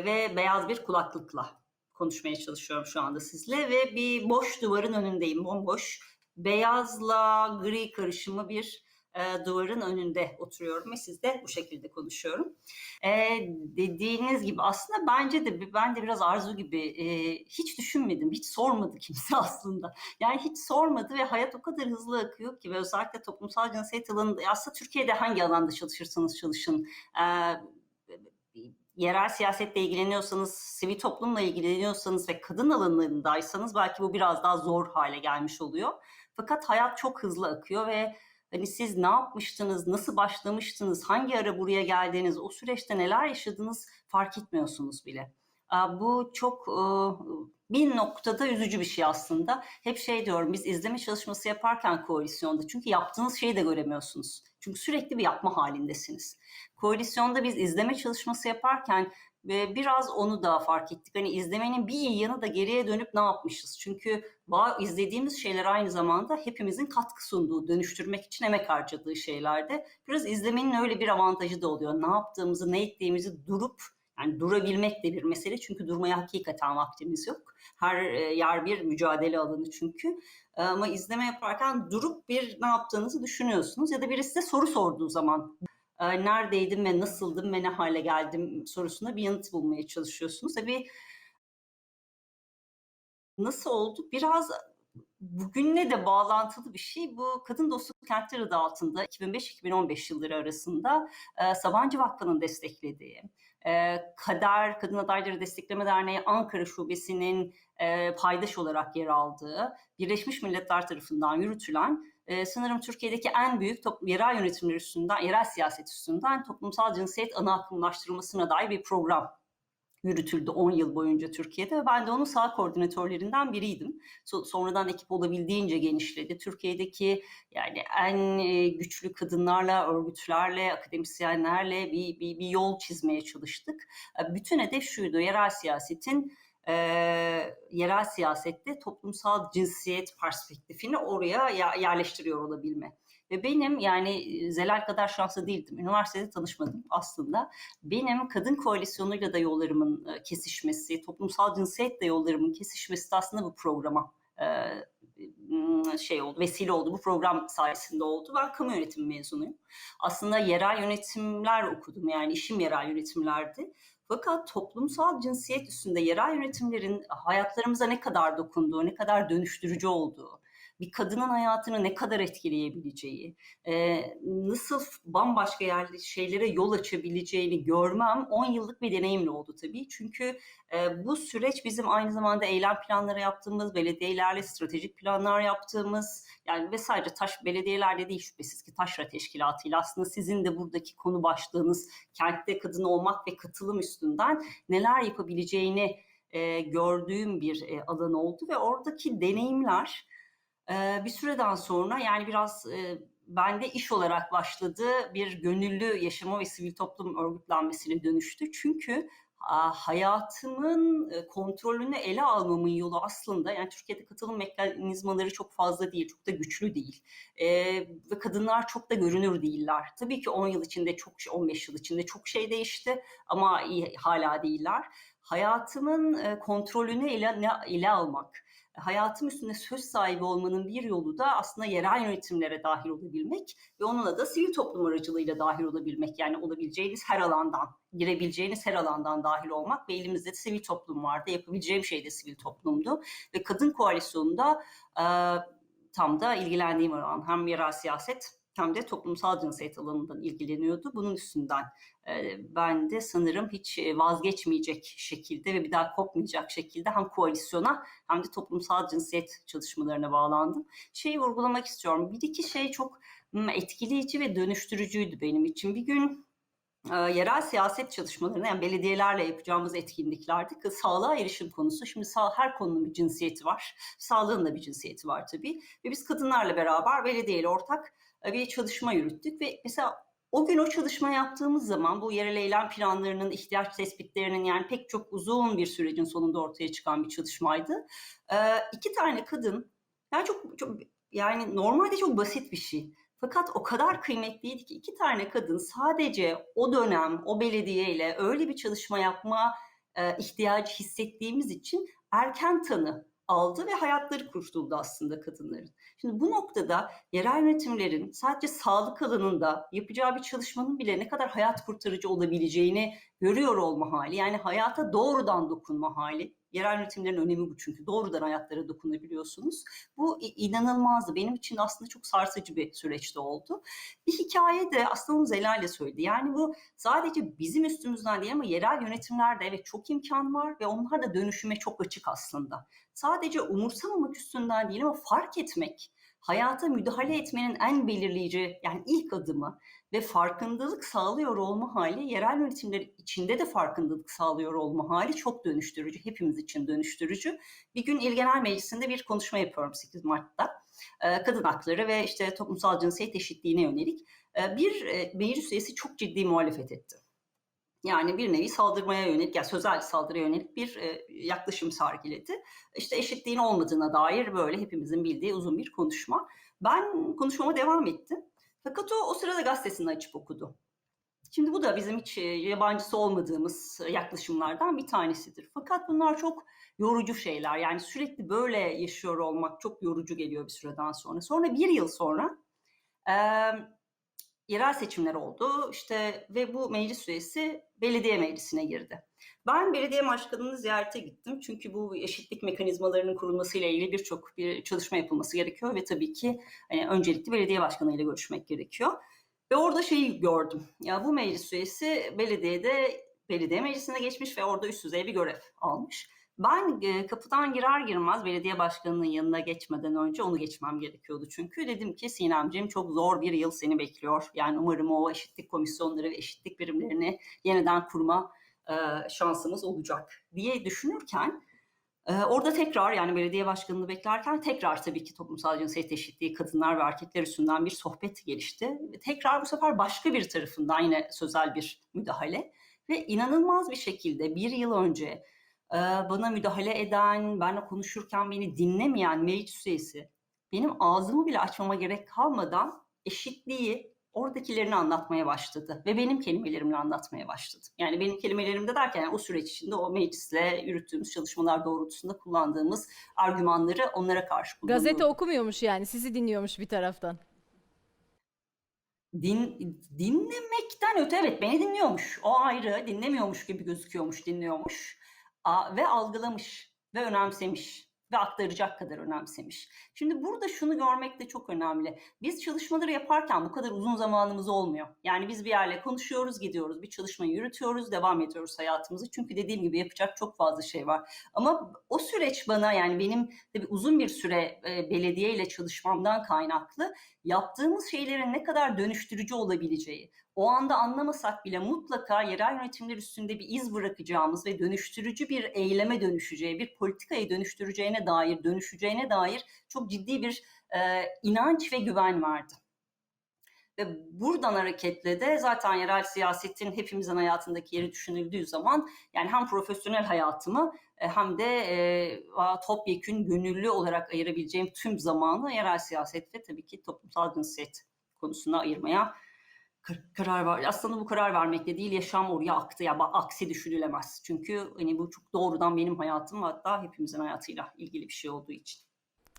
Ve beyaz bir kulaklıkla konuşmaya çalışıyorum şu anda sizle ve bir boş duvarın önündeyim, bomboş. Beyazla gri karışımı bir duvarın önünde oturuyorum ve sizle bu şekilde konuşuyorum. Dediğiniz gibi aslında ben de biraz Arzu gibi hiç düşünmedim, hiç sormadı kimse aslında. Yani hiç sormadı ve hayat o kadar hızlı akıyor ki ve özellikle toplumsal cinsiyet alanında aslında Türkiye'de hangi alanda çalışırsanız çalışın yerel siyasetle ilgileniyorsanız, sivil toplumla ilgileniyorsanız ve kadın alanlarındaysanız belki bu biraz daha zor hale gelmiş oluyor. Fakat hayat çok hızlı akıyor ve Hani siz ne yapmıştınız, nasıl başlamıştınız, hangi ara buraya geldiniz, o süreçte neler yaşadınız fark etmiyorsunuz bile. Bu çok bir noktada üzücü bir şey aslında. Hep şey diyorum, biz izleme çalışması yaparken koalisyonda, çünkü yaptığınız şeyi de göremiyorsunuz. Çünkü sürekli bir yapma halindesiniz. Koalisyonda biz izleme çalışması yaparken biraz onu da fark ettik. Hani izlemenin bir iyi yanı da geriye dönüp ne yapmışız? Çünkü izlediğimiz şeyler aynı zamanda hepimizin katkı sunduğu, dönüştürmek için emek harcadığı şeylerde. Biraz izlemenin öyle bir avantajı da oluyor. Ne yaptığımızı, ne ettiğimizi yani durabilmek de bir mesele. Çünkü durmaya hakikaten vaktimiz yok. Her yer bir mücadele alanı çünkü. Ama izleme yaparken durup ne yaptığınızı düşünüyorsunuz. Ya da birisi de soru sorduğu zaman neredeydim ve nasıldım ve ne hale geldim sorusuna bir yanıt bulmaya çalışıyorsunuz. Tabii nasıl oldu? Biraz bugünle de bağlantılı bir şey. Bu Kadın Dostluk Kentleri adı altında 2005-2015 yılları arasında Sabancı Vakfı'nın desteklediği, Kader Kadın Adayları Destekleme Derneği Ankara Şubesi'nin paydaş olarak yer aldığı, Birleşmiş Milletler tarafından yürütülen, sanırım Türkiye'deki en büyük yerel yönetimler üstünden, yerel siyaset üstünden toplumsal cinsiyet ana akımlaştırmasına dair bir program yürütüldü 10 yıl boyunca Türkiye'de ve ben de onun sağ koordinatörlerinden biriydim. Sonradan ekip olabildiğince genişledi. Türkiye'deki yani en güçlü kadınlarla, örgütlerle, akademisyenlerle bir yol çizmeye çalıştık. Bütün hedef şuydu, yerel siyasette toplumsal cinsiyet perspektifini oraya yerleştiriyor olabilme. Ve benim yani Zelal kadar şanslı değildim. Üniversitede tanışmadım aslında. Benim kadın koalisyonuyla da yollarımın kesişmesi, toplumsal cinsiyetle yollarımın kesişmesi de aslında bu programa vesile oldu. Bu program sayesinde oldu. Ben kamu yönetimi mezunuyum. Aslında yerel yönetimler okudum. Yani işim yerel yönetimlerdi. Fakat toplumsal cinsiyet üstünde yerel yönetimlerin hayatlarımıza ne kadar dokunduğu, ne kadar dönüştürücü olduğu, bir kadının hayatını ne kadar etkileyebileceği, nasıl bambaşka şeylere yol açabileceğini görmem 10 yıllık bir deneyimle oldu tabii. Çünkü bu süreç bizim aynı zamanda eylem planları yaptığımız, belediyelerle stratejik planlar yaptığımız, yani ve sadece belediyelerle değil şüphesiz ki Taşra Teşkilatı'yla aslında sizin de buradaki konu başlığınız kentte kadın olmak ve katılım üstünden neler yapabileceğini gördüğüm bir alan oldu ve oradaki deneyimler bir süreden sonra yani biraz bende iş olarak başladı, bir gönüllü yaşama ve sivil toplum örgütlenmesine dönüştü. Çünkü hayatımın kontrolünü ele almamın yolu aslında, yani Türkiye'de katılım mekanizmaları çok fazla değil, çok da güçlü değil. Ve kadınlar çok da görünür değiller. Tabii ki 10 yıl içinde 15 yıl içinde çok şey değişti ama hala değiller. Hayatımın kontrolünü ele almak, hayatım üstünde söz sahibi olmanın bir yolu da aslında yerel yönetimlere dahil olabilmek ve onunla da sivil toplum aracılığıyla dahil olabilmek. Yani olabileceğiniz her alandan, girebileceğiniz her alandan dahil olmak ve elimizde de sivil toplum vardı. Yapabileceğim şey de sivil toplumdu. Ve Kadın Koalisyonu'nda tam da ilgilendiğim alan hem yerel siyaset hem de toplumsal cinsiyet alanından ilgileniyordu. Bunun üstünden ben de sanırım hiç vazgeçmeyecek şekilde ve bir daha kopmayacak şekilde hem koalisyona hem de toplumsal cinsiyet çalışmalarına bağlandım. Şeyi vurgulamak istiyorum. Bir iki şey çok etkileyici ve dönüştürücüydü benim için. Bir gün yerel siyaset çalışmalarına, yani belediyelerle yapacağımız etkinliklerde sağlığa erişim konusu. Şimdi her konunun bir cinsiyeti var. Sağlığın da bir cinsiyeti var tabii. Ve biz kadınlarla beraber belediyeyle ortak bir çalışma yürüttük ve mesela o gün o çalışma yaptığımız zaman bu yerel eylem planlarının, ihtiyaç tespitlerinin, yani pek çok uzun bir sürecin sonunda ortaya çıkan bir çalışmaydı. 2 tane kadın, yani yani normalde çok basit bir şey. Fakat o kadar kıymetliydi ki 2 tane kadın sadece o dönem o belediyeyle öyle bir çalışma yapma ihtiyacı hissettiğimiz için erken tanı aldı ve hayatları kurtuldu aslında kadınların. Şimdi bu noktada yerel yönetimlerin sadece sağlık alanında yapacağı bir çalışmanın bile ne kadar hayat kurtarıcı olabileceğini görüyor olma hali, yani hayata doğrudan dokunma hali. Yerel yönetimlerin önemi bu, çünkü doğrudan hayatlara dokunabiliyorsunuz. Bu inanılmazdı. Benim için aslında çok sarsıcı bir süreçte oldu. Bir hikaye de aslında onu Zelal'le söyledi. Yani bu sadece bizim üstümüzden değil ama yerel yönetimlerde evet çok imkan var ve onlar da dönüşüme çok açık aslında. Sadece umursamamak üstünden değil ama fark etmek, hayata müdahale etmenin en belirleyici, yani ilk adımı ve farkındalık sağlıyor olma hali, yerel yönetimler içinde de farkındalık sağlıyor olma hali çok dönüştürücü, hepimiz için dönüştürücü. Bir gün İl Genel Meclisi'nde bir konuşma yapıyorum 8 Mart'ta. Kadın hakları ve işte toplumsal cinsiyet eşitliğine yönelik bir meclis üyesi çok ciddi muhalefet etti. Yani bir nevi saldırmaya yönelik, yani sözel saldırıya yönelik bir yaklaşım sergiledi. İşte eşitliğin olmadığına dair böyle hepimizin bildiği uzun bir konuşma. Ben konuşmama devam ettim. Fakat o sırada gazetesini açıp okudu. Şimdi bu da bizim hiç yabancısı olmadığımız yaklaşımlardan bir tanesidir. Fakat bunlar çok yorucu şeyler. Yani sürekli böyle yaşıyor olmak çok yorucu geliyor bir süreden sonra. Sonra bir yıl sonra yerel seçimler oldu işte ve bu meclis üyesi belediye meclisine girdi. Ben belediye başkanını ziyarete gittim. Çünkü bu eşitlik mekanizmalarının kurulmasıyla ilgili birçok bir çalışma yapılması gerekiyor ve tabii ki hani öncelikle belediye başkanıyla görüşmek gerekiyor. Ve orada şeyi gördüm. Ya bu meclis üyesi belediye meclisine geçmiş ve orada üst düzey bir görev almış. Ben kapıdan girer girmez belediye başkanının yanına geçmeden önce onu geçmem gerekiyordu çünkü. Dedim ki Sinemciğim çok zor bir yıl seni bekliyor. Yani umarım o eşitlik komisyonları ve eşitlik birimlerini yeniden kurma şansımız olacak diye düşünürken orada tekrar yani belediye başkanını beklerken tekrar tabii ki toplumsal cinsiyet eşitliği kadınlar ve erkekler üstünden bir sohbet gelişti. Tekrar bu sefer başka bir tarafından yine sözel bir müdahale ve inanılmaz bir şekilde bir yıl önce bana müdahale eden, benle konuşurken beni dinlemeyen meclis üyesi benim ağzımı bile açmama gerek kalmadan eşitliği oradakilerini anlatmaya başladı ve benim kelimelerimle anlatmaya başladı. Yani benim kelimelerimde derken yani o süreç içinde o meclisle yürüttüğümüz çalışmalar doğrultusunda kullandığımız argümanları onlara karşı kullanıyordum. Gazete okumuyormuş yani, sizi dinliyormuş bir taraftan. Dinlemekten öte evet beni dinliyormuş. O ayrı, dinlemiyormuş gibi gözüküyormuş, dinliyormuş. Ve algılamış ve önemsemiş ve aktaracak kadar önemsemiş. Şimdi burada şunu görmek de çok önemli. Biz çalışmaları yaparken bu kadar uzun zamanımız olmuyor. Yani biz bir yerle konuşuyoruz, gidiyoruz, bir çalışmayı yürütüyoruz, devam ediyoruz hayatımızı. Çünkü dediğim gibi yapacak çok fazla şey var. Ama o süreç bana yani benim tabii uzun bir süre belediyeyle çalışmamdan kaynaklı yaptığımız şeylerin ne kadar dönüştürücü olabileceği, o anda anlamasak bile mutlaka yerel yönetimler üstünde bir iz bırakacağımız ve dönüştürücü bir eyleme dönüşeceği, bir politikayı dönüşeceğine dair çok ciddi bir inanç ve güven vardı. Ve buradan hareketle de zaten yerel siyasetin hepimizin hayatındaki yeri düşünüldüğü zaman yani hem profesyonel hayatımı hem de topyekün gönüllü olarak ayırabileceğim tüm zamanı yerel siyaset ve tabii ki toplumsal cinsiyet konusuna ayırmaya karar var. Aslında bu karar vermekle değil, yaşam oraya aktı. Ya aksi düşünülemez. Çünkü hani bu çok doğrudan benim hayatım hatta hepimizin hayatıyla ilgili bir şey olduğu için.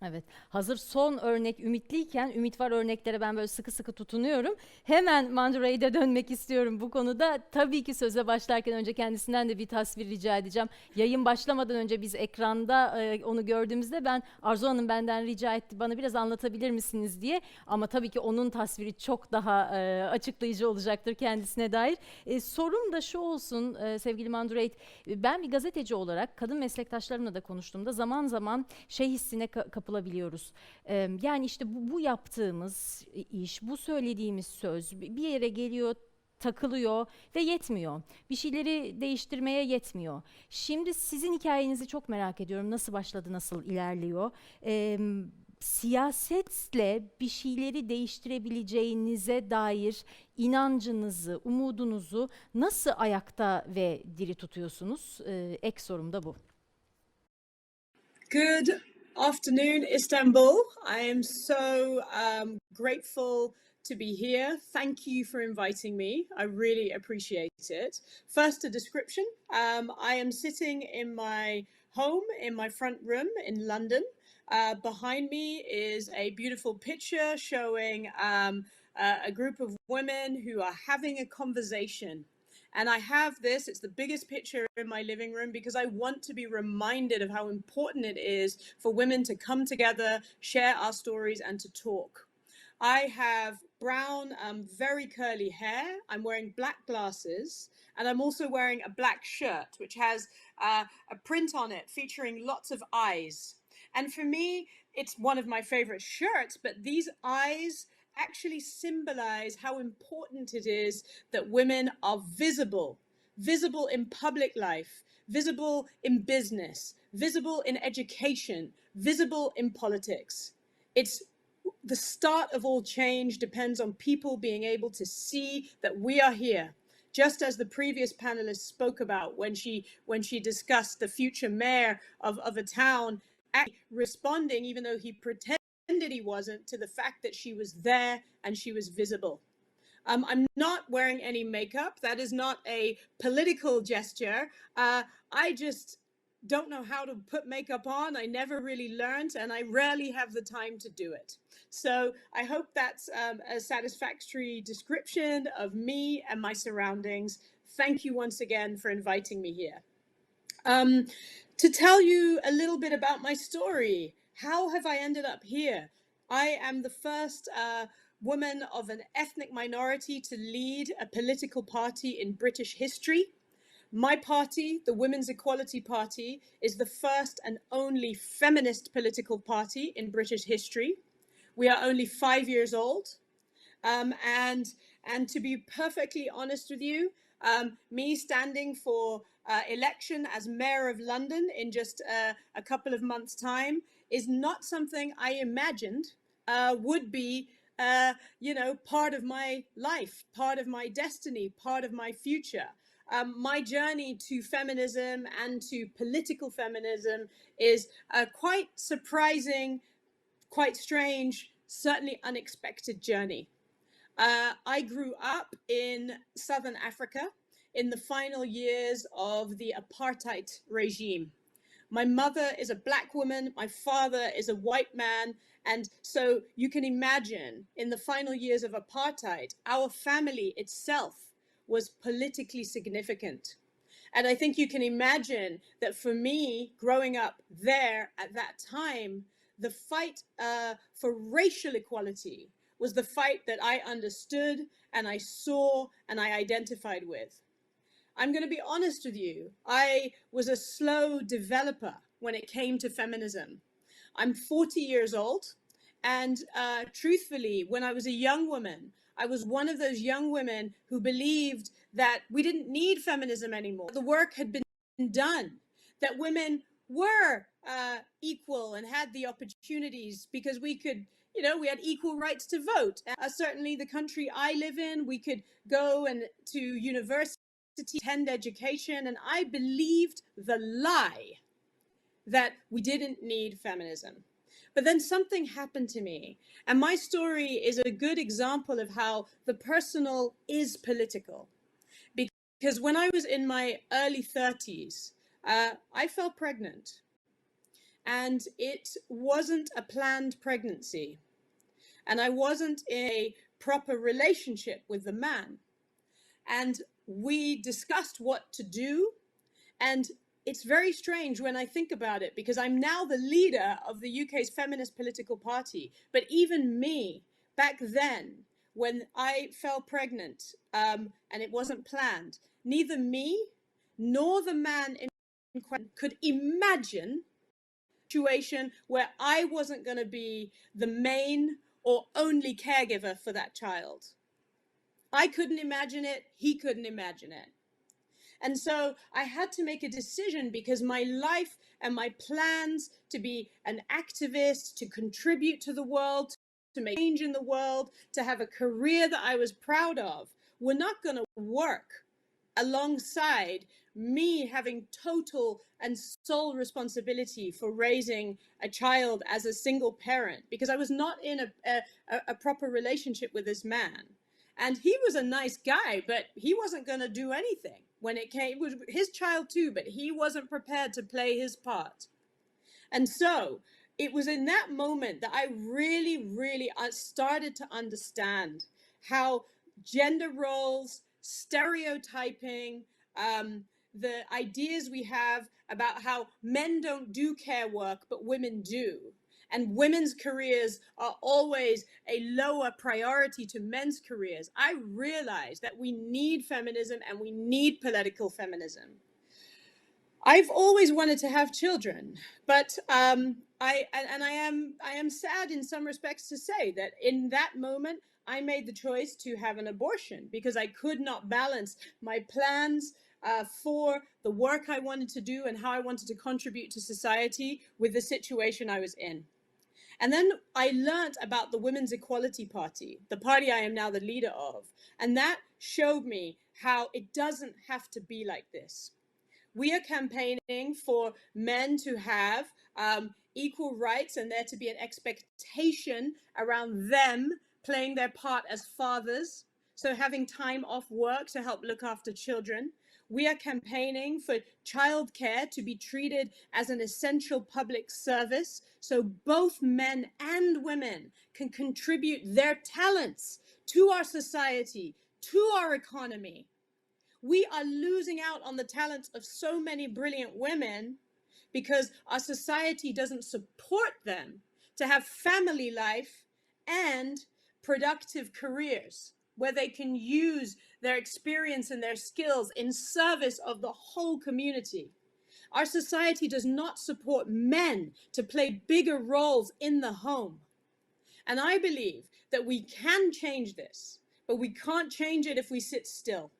Evet. Hazır son örnek ümitliyken, ümit var örneklere ben böyle sıkı sıkı tutunuyorum. Hemen Mandure'ye dönmek istiyorum bu konuda. Tabii ki söze başlarken önce kendisinden de bir tasvir rica edeceğim. Yayın başlamadan önce biz ekranda onu gördüğümüzde ben Arzu Hanım benden rica etti bana biraz anlatabilir misiniz diye. Ama tabii ki onun tasviri çok daha açıklayıcı olacaktır kendisine dair. Sorum da şu olsun sevgili Mandure, ben bir gazeteci olarak kadın meslektaşlarımla da konuştuğumda zaman zaman şey hissine kapılabiliyoruz. Yani işte bu yaptığımız iş, bu söylediğimiz söz bir yere geliyor, takılıyor ve yetmiyor. Bir şeyleri değiştirmeye yetmiyor. Şimdi sizin hikayenizi çok merak ediyorum. Nasıl başladı, nasıl ilerliyor? Siyasetle bir şeyleri değiştirebileceğinize dair inancınızı, umudunuzu nasıl ayakta ve diri tutuyorsunuz? Ek sorum da bu. Good afternoon, Istanbul. I am so grateful to be here. Thank you for inviting me. I really appreciate it. First, a description. I am sitting in my home, in my front room in London. Behind me is a beautiful picture showing a group of women who are having a conversation. And I have this, it's the biggest picture in my living room because I want to be reminded of how important it is for women to come together, share our stories, and to talk. I have brown, very curly hair. I'm wearing black glasses, and I'm also wearing a black shirt, which has a print on it featuring lots of eyes. And for me, it's one of my favorite shirts, but these eyes actually symbolize how important it is that women are visible, visible in public life, visible in business, visible in education, visible in politics. It's the start of all change depends on people being able to see that we are here. Just as the previous panelist spoke about when she discussed the future mayor of a town, responding, even though he pretended he wasn't, to the fact that she was there and she was visible. I'm not wearing any makeup. That is not a political gesture. I just don't know how to put makeup on. I never really learned, and I rarely have the time to do it. So I hope that's a satisfactory description of me and my surroundings. Thank you once again for inviting me here. To tell you a little bit about my story, how have I ended up here? I am the first woman of an ethnic minority to lead a political party in British history. My party, the Women's Equality Party, is the first and only feminist political party in British history. We are only 5 years old. And to be perfectly honest with you, me standing for election as Mayor of London in just a couple of months' time is not something I imagined would be, part of my life, part of my destiny, part of my future. My journey to feminism and to political feminism is quite surprising, quite strange, certainly unexpected journey. I grew up in Southern Africa in the final years of the apartheid regime. My mother is a black woman, my father is a white man, and so you can imagine in the final years of apartheid, our family itself was politically significant. And I think you can imagine that for me, growing up there at that time, the fight for racial equality was the fight that I understood and I saw and I identified with. I'm going to be honest with you, I was a slow developer when it came to feminism. I'm 40 years old, and truthfully, when I was a young woman, I was one of those young women who believed that we didn't need feminism anymore. The work had been done, that women were equal and had the opportunities because we could, we had equal rights to vote. Certainly the country I live in, we could go and to university, attend education, and I believed the lie that we didn't need feminism. But then something happened to me, and my story is a good example of how the personal is political. Because when I was in my early 30s, I fell pregnant, and it wasn't a planned pregnancy, and I wasn't in a proper relationship with the man. And we discussed what to do, and it's very strange when I think about it, because I'm now the leader of the UK's feminist political party. But even me, back then, when I fell pregnant and it wasn't planned, neither me nor the man in question could imagine a situation where I wasn't going to be the main or only caregiver for that child. I couldn't imagine it. He couldn't imagine it. And so I had to make a decision, because my life and my plans to be an activist, to contribute to the world, to make change in the world, to have a career that I was proud of, were not going to work alongside me having total and sole responsibility for raising a child as a single parent, because I was not in a proper relationship with this man. And he was a nice guy, but he wasn't going to do anything when it came. It was his child too, but he wasn't prepared to play his part. And so it was in that moment that I really started to understand how gender roles, stereotyping, the ideas we have about how men don't do care work, but women do. And women's careers are always a lower priority to men's careers. I realized that we need feminism and we need political feminism. I've always wanted to have children, but I am sad in some respects to say that in that moment I made the choice to have an abortion because I could not balance my plans for the work I wanted to do and how I wanted to contribute to society with the situation I was in. And then I learned about the Women's Equality Party, the party I am now the leader of. And that showed me how it doesn't have to be like this. We are campaigning for men to have equal rights and there to be an expectation around them playing their part as fathers. So having time off work to help look after children. We are campaigning for childcare to be treated as an essential public service so both men and women can contribute their talents to our society, to our economy. We are losing out on the talents of so many brilliant women because our society doesn't support them to have family life and productive careers where they can use their experience and their skills in service of the whole community. Our society does not support men to play bigger roles in the home. And I believe that we can change this, but we can't change it if we sit still.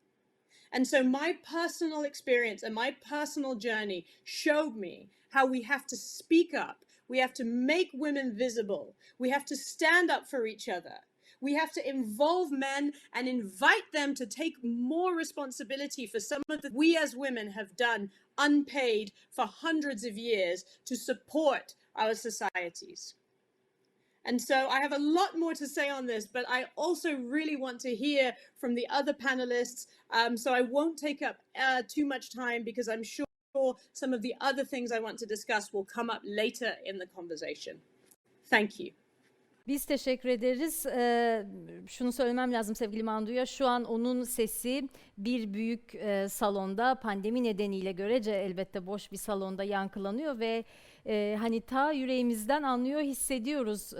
And so my personal experience and my personal journey showed me how we have to speak up. We have to make women visible. We have to stand up for each other. We have to involve men and invite them to take more responsibility for some of the we as women have done unpaid for hundreds of years to support our societies. And so I have a lot more to say on this, but I also really want to hear from the other panelists. So I won't take up too much time because I'm sure some of the other things I want to discuss will come up later in the conversation. Thank you. Biz teşekkür ederiz. Şunu söylemem lazım sevgili Mandu'ya. Şu an onun sesi bir büyük salonda, pandemi nedeniyle görece elbette boş bir salonda yankılanıyor ve hani ta yüreğimizden anlıyor, hissediyoruz.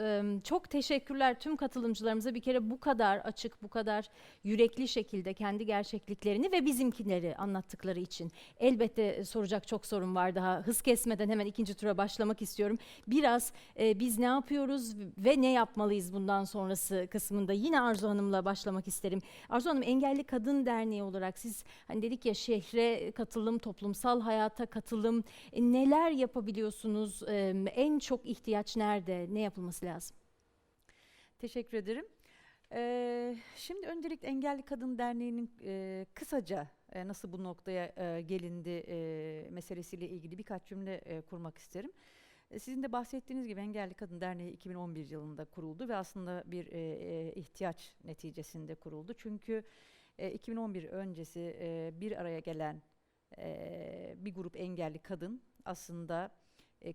Çok teşekkürler tüm katılımcılarımıza bir kere bu kadar açık, bu kadar yürekli şekilde kendi gerçekliklerini ve bizimkileri anlattıkları için. Elbette soracak çok sorun var daha. Hız kesmeden hemen ikinci tura başlamak istiyorum. Biraz biz ne yapıyoruz ve ne yapmalıyız bundan sonrası kısmında yine Arzu Hanım'la başlamak isterim. Arzu Hanım, Engelli Kadın Derneği olarak siz hani dedik ya şehre katılım, toplumsal hayata katılım, neler yapabiliyorsunuz? En çok ihtiyaç nerede? Ne yapılması lazım? Teşekkür ederim. Şimdi öncelikle Engelli Kadın Derneği'nin kısaca nasıl bu noktaya gelindi meselesiyle ilgili birkaç cümle kurmak isterim. Sizin de bahsettiğiniz gibi Engelli Kadın Derneği 2011 yılında kuruldu ve aslında bir ihtiyaç neticesinde kuruldu. Çünkü 2011 öncesi bir araya gelen bir grup engelli kadın aslında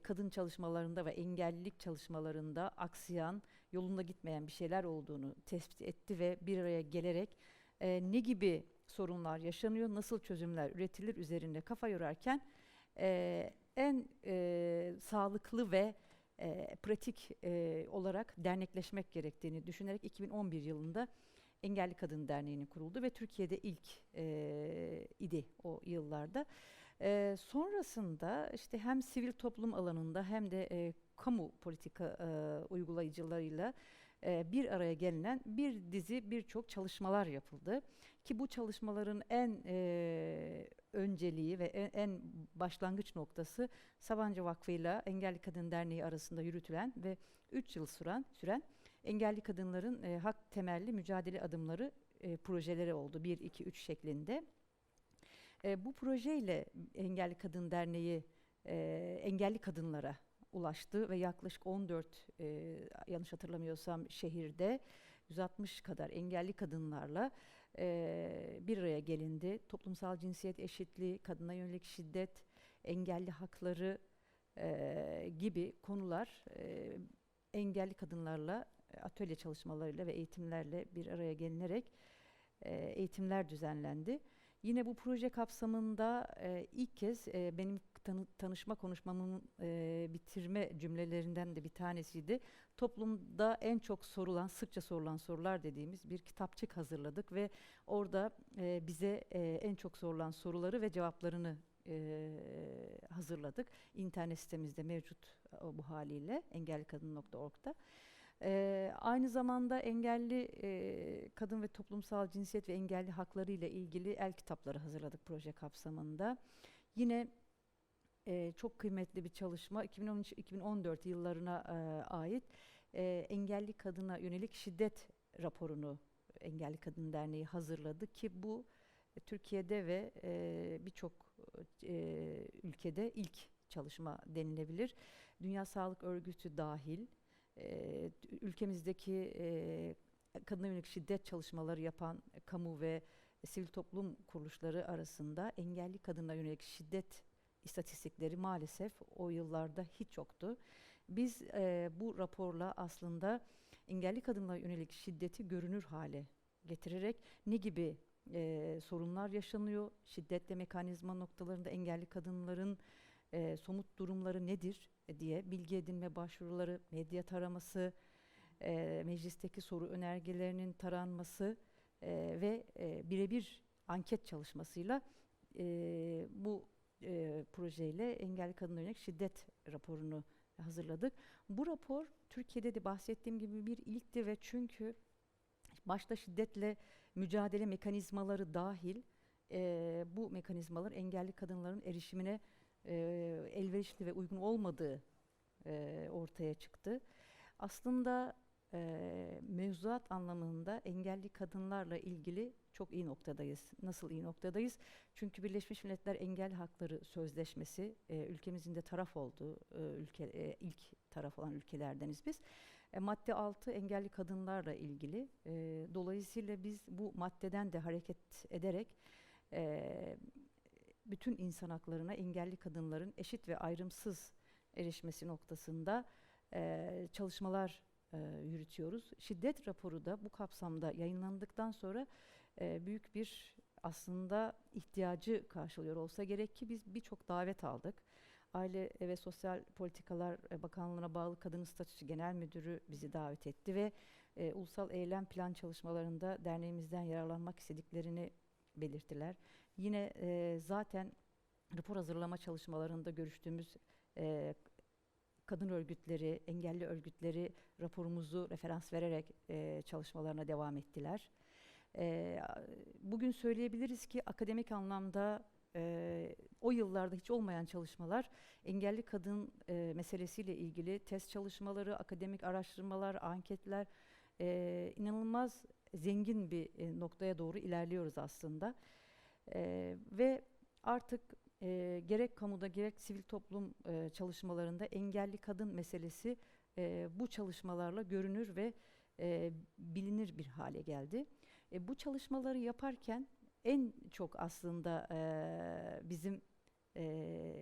kadın çalışmalarında ve engellilik çalışmalarında aksayan, yolunda gitmeyen bir şeyler olduğunu tespit etti ve bir araya gelerek ne gibi sorunlar yaşanıyor, nasıl çözümler üretilir üzerinde kafa yorarken en sağlıklı ve pratik olarak dernekleşmek gerektiğini düşünerek 2011 yılında Engelli Kadın Derneği'ni kuruldu ve Türkiye'de ilk idi o yıllarda. Sonrasında işte hem sivil toplum alanında hem de kamu politika uygulayıcılarıyla bir araya gelinen bir dizi birçok çalışmalar yapıldı. Ki bu çalışmaların en önceliği ve en başlangıç noktası Sabancı Vakfı'yla Engelli Kadın Derneği arasında yürütülen ve 3 yıl süren engelli kadınların hak temelli mücadele adımları projeleri oldu. 1, 2, 3 şeklinde. Bu projeyle Engelli Kadın Derneği engelli kadınlara ulaştı ve yaklaşık 14 yanlış hatırlamıyorsam şehirde 160 kadar engelli kadınlarla bir araya gelindi. Toplumsal cinsiyet eşitliği, kadına yönelik şiddet, engelli hakları gibi konular engelli kadınlarla atölye çalışmalarıyla ve eğitimlerle bir araya gelinerek eğitimler düzenlendi. Yine bu proje kapsamında ilk kez benim tanışma konuşmamın bitirme cümlelerinden de bir tanesiydi. Toplumda en çok sıkça sorulan sorular dediğimiz bir kitapçık hazırladık ve orada bize en çok sorulan soruları ve cevaplarını hazırladık. İnternet sitemizde mevcut bu haliyle engellikadın.org'da. Aynı zamanda engelli kadın ve toplumsal cinsiyet ve engelli hakları ile ilgili el kitapları hazırladık proje kapsamında. Yine çok kıymetli bir çalışma 2013-2014 yıllarına ait engelli kadına yönelik şiddet raporunu Engelli Kadın Derneği hazırladı ki bu Türkiye'de ve birçok ülkede ilk çalışma denilebilir. Dünya Sağlık Örgütü dahil ülkemizdeki kadına yönelik şiddet çalışmaları yapan kamu ve sivil toplum kuruluşları arasında engelli kadına yönelik şiddet istatistikleri maalesef o yıllarda hiç yoktu. Biz bu raporla aslında engelli kadınlara yönelik şiddeti görünür hale getirerek ne gibi sorunlar yaşanıyor, şiddetle mekanizma noktalarında engelli kadınların somut durumları nedir diye bilgi edinme başvuruları, medya taraması, meclisteki soru önergelerinin taranması ve birebir anket çalışmasıyla bu projeyle engelli kadınlara yönelik şiddet raporunu hazırladık. Bu rapor Türkiye'de de bahsettiğim gibi bir ilkti ve çünkü başta şiddetle mücadele mekanizmaları dahil bu mekanizmalar engelli kadınların erişimine elverişli ve uygun olmadığı ortaya çıktı. Aslında mevzuat anlamında engelli kadınlarla ilgili çok iyi noktadayız. Nasıl iyi noktadayız? Çünkü Birleşmiş Milletler Engel Hakları Sözleşmesi ülkemizin de taraf olduğu ilk taraf olan ülkelerdeniz biz. Madde 6 engelli kadınlarla ilgili. Dolayısıyla biz bu maddeden de hareket ederek bütün insan haklarına engelli kadınların eşit ve ayrımsız erişmesi noktasında çalışmalar yürütüyoruz. Şiddet raporu da bu kapsamda yayınlandıktan sonra büyük bir aslında ihtiyacı karşılıyor olsa gerek ki biz birçok davet aldık. Aile ve Sosyal Politikalar Bakanlığı'na bağlı Kadın Statüsü Genel Müdürü bizi davet etti ve ulusal eylem plan çalışmalarında derneğimizden yararlanmak istediklerini belirttiler. Yine zaten rapor hazırlama çalışmalarında görüştüğümüz kadın örgütleri, engelli örgütleri raporumuzu referans vererek çalışmalarına devam ettiler. Bugün söyleyebiliriz ki akademik anlamda o yıllarda hiç olmayan çalışmalar, engelli kadın meselesiyle ilgili test çalışmaları, akademik araştırmalar, anketler inanılmaz zengin bir noktaya doğru ilerliyoruz aslında. Ve artık gerek kamuda gerek sivil toplum çalışmalarında engelli kadın meselesi bu çalışmalarla görünür ve bilinir bir hale geldi. Bu çalışmaları yaparken en çok aslında bizim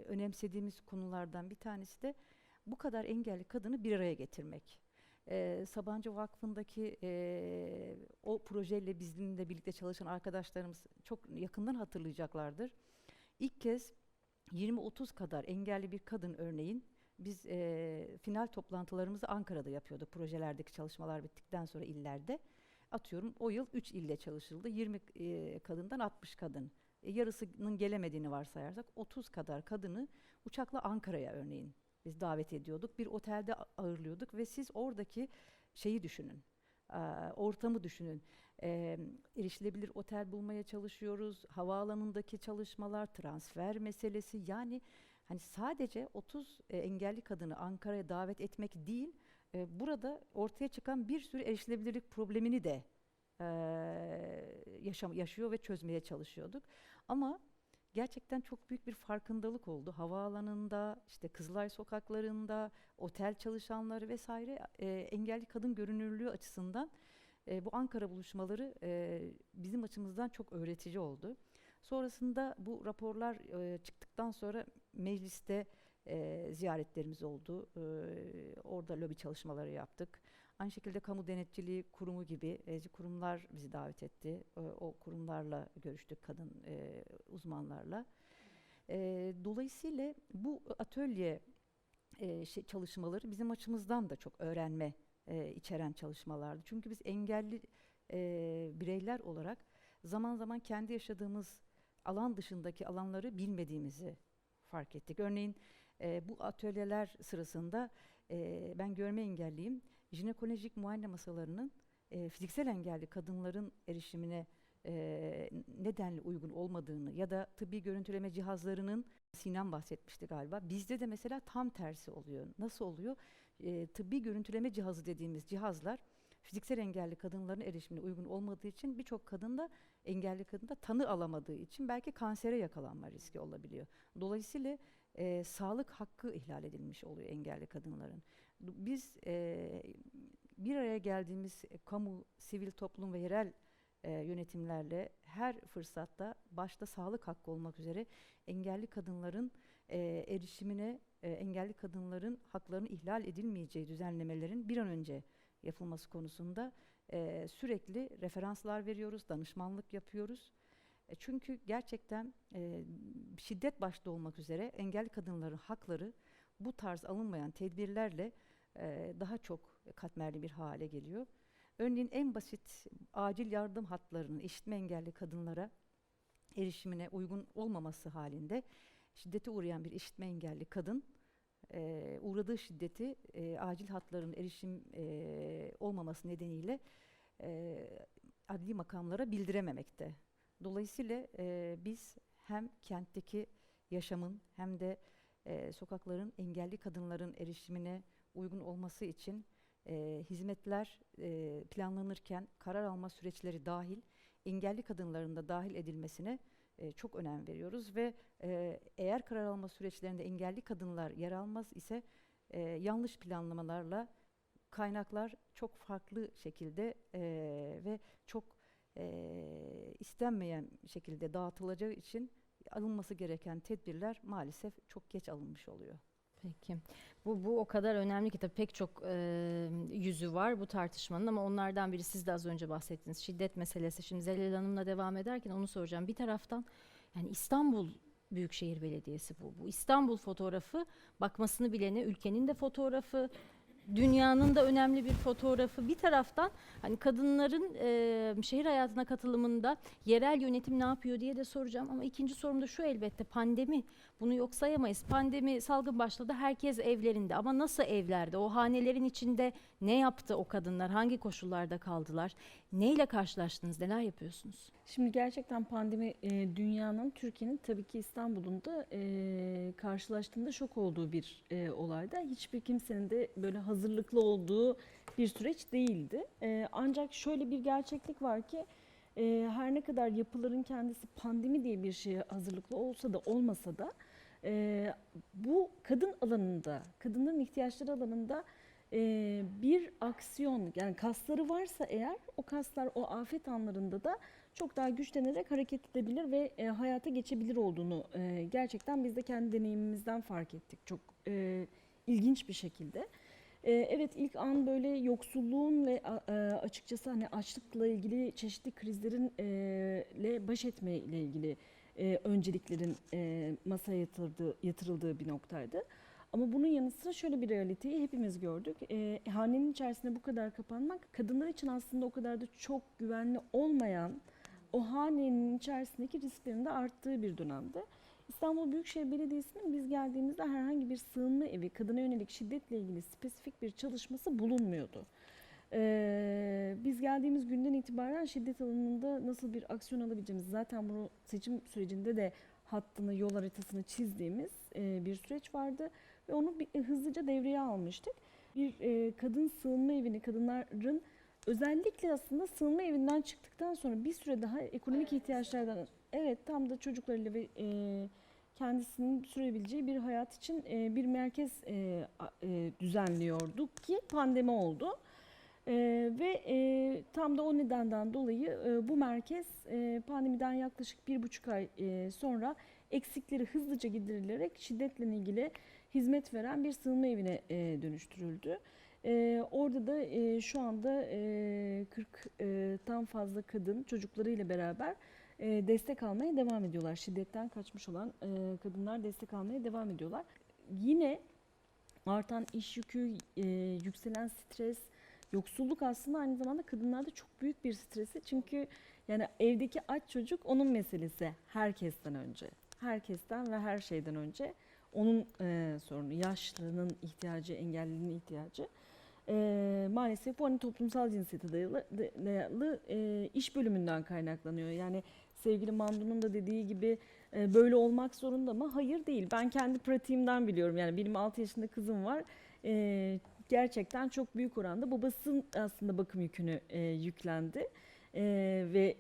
önemsediğimiz konulardan bir tanesi de bu kadar engelli kadını bir araya getirmek. Sabancı Vakfı'ndaki o projeyle bizimle birlikte çalışan arkadaşlarımız çok yakından hatırlayacaklardır. İlk kez 20-30 kadar engelli bir kadın örneğin biz final toplantılarımızı Ankara'da yapıyorduk. Projelerdeki çalışmalar bittikten sonra illerde. Atıyorum o yıl 3 ilde çalışıldı. 20 kadından 60 kadın. Yarısının gelemediğini varsayarsak 30 kadar kadını uçakla Ankara'ya örneğin biz davet ediyorduk. Bir otelde ağırlıyorduk ve siz oradaki şeyi düşünün. Ortamı düşünün. Erişilebilir otel bulmaya çalışıyoruz. Havaalanındaki çalışmalar, transfer meselesi yani hani sadece 30 engelli kadını Ankara'ya davet etmek değil, burada ortaya çıkan bir sürü erişilebilirlik problemini de yaşıyor ve çözmeye çalışıyorduk. Ama gerçekten çok büyük bir farkındalık oldu. Havaalanında, işte Kızılay sokaklarında, otel çalışanları vesaire engelli kadın görünürlüğü açısından bu Ankara buluşmaları bizim açımızdan çok öğretici oldu. Sonrasında bu raporlar çıktıktan sonra mecliste ziyaretlerimiz oldu. Orada lobi çalışmaları yaptık. Aynı şekilde Kamu Denetçiliği Kurumu gibi kurumlar bizi davet etti. O kurumlarla görüştük, kadın uzmanlarla. Dolayısıyla bu atölye çalışmaları bizim açımızdan da çok öğrenme içeren çalışmalardı. Çünkü biz engelli bireyler olarak zaman zaman kendi yaşadığımız alan dışındaki alanları bilmediğimizi fark ettik. Örneğin bu atölyeler sırasında ben görme engelliyim. Jinekolojik muayene masalarının fiziksel engelli kadınların erişimine nedenle uygun olmadığını ya da tıbbi görüntüleme cihazlarının, Sinem bahsetmişti galiba, bizde de mesela tam tersi oluyor. Nasıl oluyor? Tıbbi görüntüleme cihazı dediğimiz cihazlar fiziksel engelli kadınların erişimine uygun olmadığı için birçok kadında, engelli kadında tanı alamadığı için belki kansere yakalanma riski olabiliyor. Dolayısıyla sağlık hakkı ihlal edilmiş oluyor engelli kadınların. Biz bir araya geldiğimiz kamu, sivil toplum ve yerel yönetimlerle her fırsatta, başta sağlık hakkı olmak üzere, engelli kadınların erişimine, engelli kadınların haklarının ihlal edilmeyeceği düzenlemelerin bir an önce yapılması konusunda sürekli referanslar veriyoruz, danışmanlık yapıyoruz. Çünkü gerçekten şiddet başta olmak üzere engelli kadınların hakları bu tarz alınmayan tedbirlerle daha çok katmerli bir hale geliyor. Örneğin en basit acil yardım hatlarının işitme engelli kadınlara erişimine uygun olmaması halinde şiddete uğrayan bir işitme engelli kadın uğradığı şiddeti acil hatların erişim olmaması nedeniyle adli makamlara bildirememekte. Dolayısıyla biz hem kentteki yaşamın hem de sokakların engelli kadınların erişimine uygun olması için hizmetler planlanırken karar alma süreçleri dahil engelli kadınların da dahil edilmesine çok önem veriyoruz ve eğer karar alma süreçlerinde engelli kadınlar yer almaz ise yanlış planlamalarla kaynaklar çok farklı şekilde ve çok istenmeyen şekilde dağıtılacağı için alınması gereken tedbirler maalesef çok geç alınmış oluyor. Peki. Bu o kadar önemli ki tabii pek çok yüzü var bu tartışmanın ama onlardan biri siz de az önce bahsettiniz. Şiddet meselesi. Şimdi Zelal Hanım'la devam ederken onu soracağım. Bir taraftan yani İstanbul Büyükşehir Belediyesi bu. Bu İstanbul fotoğrafı bakmasını bilene ülkenin de fotoğrafı, dünyanın da önemli bir fotoğrafı. Bir taraftan hani kadınların şehir hayatına katılımında yerel yönetim ne yapıyor diye de soracağım. Ama ikinci sorum da şu, elbette pandemi. Bunu yok sayamayız. Pandemi, salgın başladı. Herkes evlerinde. Ama nasıl evlerde? O hanelerin içinde ne yaptı o kadınlar? Hangi koşullarda kaldılar? Neyle karşılaştınız? Neler yapıyorsunuz? Şimdi gerçekten pandemi dünyanın, Türkiye'nin, tabii ki İstanbul'un da karşılaştığında şok olduğu bir olayda. Hiçbir kimsenin de böyle hazırlıklı olduğu bir süreç değildi. Ancak şöyle bir gerçeklik var ki her ne kadar yapıların kendisi pandemi diye bir şeye hazırlıklı olsa da olmasa da bu kadın alanında, kadının ihtiyaçları alanında bir aksiyon, yani kasları varsa eğer, o kaslar o afet anlarında da çok daha güçlenerek hareket edebilir ve hayata geçebilir olduğunu gerçekten biz de kendi deneyimimizden fark ettik çok ilginç bir şekilde. Evet, ilk an böyle yoksulluğun ve açıkçası hani açlıkla ilgili çeşitli krizlerin baş etme ile ilgili önceliklerin masaya yatırıldığı bir noktaydı. Ama bunun yanı sıra şöyle bir realiteyi hepimiz gördük. Hanenin içerisinde bu kadar kapanmak, kadınlar için aslında o kadar da çok güvenli olmayan, o hanenin içerisindeki risklerin de arttığı bir dönemde. İstanbul Büyükşehir Belediyesi'nin biz geldiğimizde herhangi bir sığınma evi, kadına yönelik şiddetle ilgili spesifik bir çalışması bulunmuyordu. Biz geldiğimiz günden itibaren şiddet alanında nasıl bir aksiyon alabileceğimiz, zaten bunu seçim sürecinde de hattını, yol haritasını çizdiğimiz bir süreç vardı ve onu hızlıca devreye almıştık. Bir kadın sığınma evini, kadınların özellikle aslında sığınma evinden çıktıktan sonra bir süre daha ekonomik ihtiyaçlardan, evet, tam da çocuklarıyla ve kendisinin sürebileceği bir hayat için bir merkez düzenliyorduk ki pandemi oldu. Ve tam da o nedenden dolayı bu merkez pandemiden yaklaşık 1,5 ay sonra eksikleri hızlıca giderilerek şiddetle ilgili hizmet veren bir sığınma evine dönüştürüldü. Orada da şu anda 40'tan fazla kadın çocuklarıyla beraber destek almaya devam ediyorlar. Şiddetten kaçmış olan kadınlar destek almaya devam ediyorlar. Yine artan iş yükü, yükselen stres, yoksulluk aslında aynı zamanda kadınlarda çok büyük bir stresi. Çünkü Yani evdeki aç çocuk onun meselesi herkesten önce. Herkesten ve her şeyden önce onun sorunu. Yaşlının ihtiyacı, engellinin ihtiyacı. Maalesef bu hani toplumsal cinsiyete dayalı iş bölümünden kaynaklanıyor. Yani sevgili Mandu'nun da dediği gibi böyle olmak zorunda mı? Hayır değil. Ben kendi pratiğimden biliyorum. Yani benim 6 yaşında kızım var. Gerçekten çok büyük oranda babasının aslında bakım yükünü yüklendi. Ve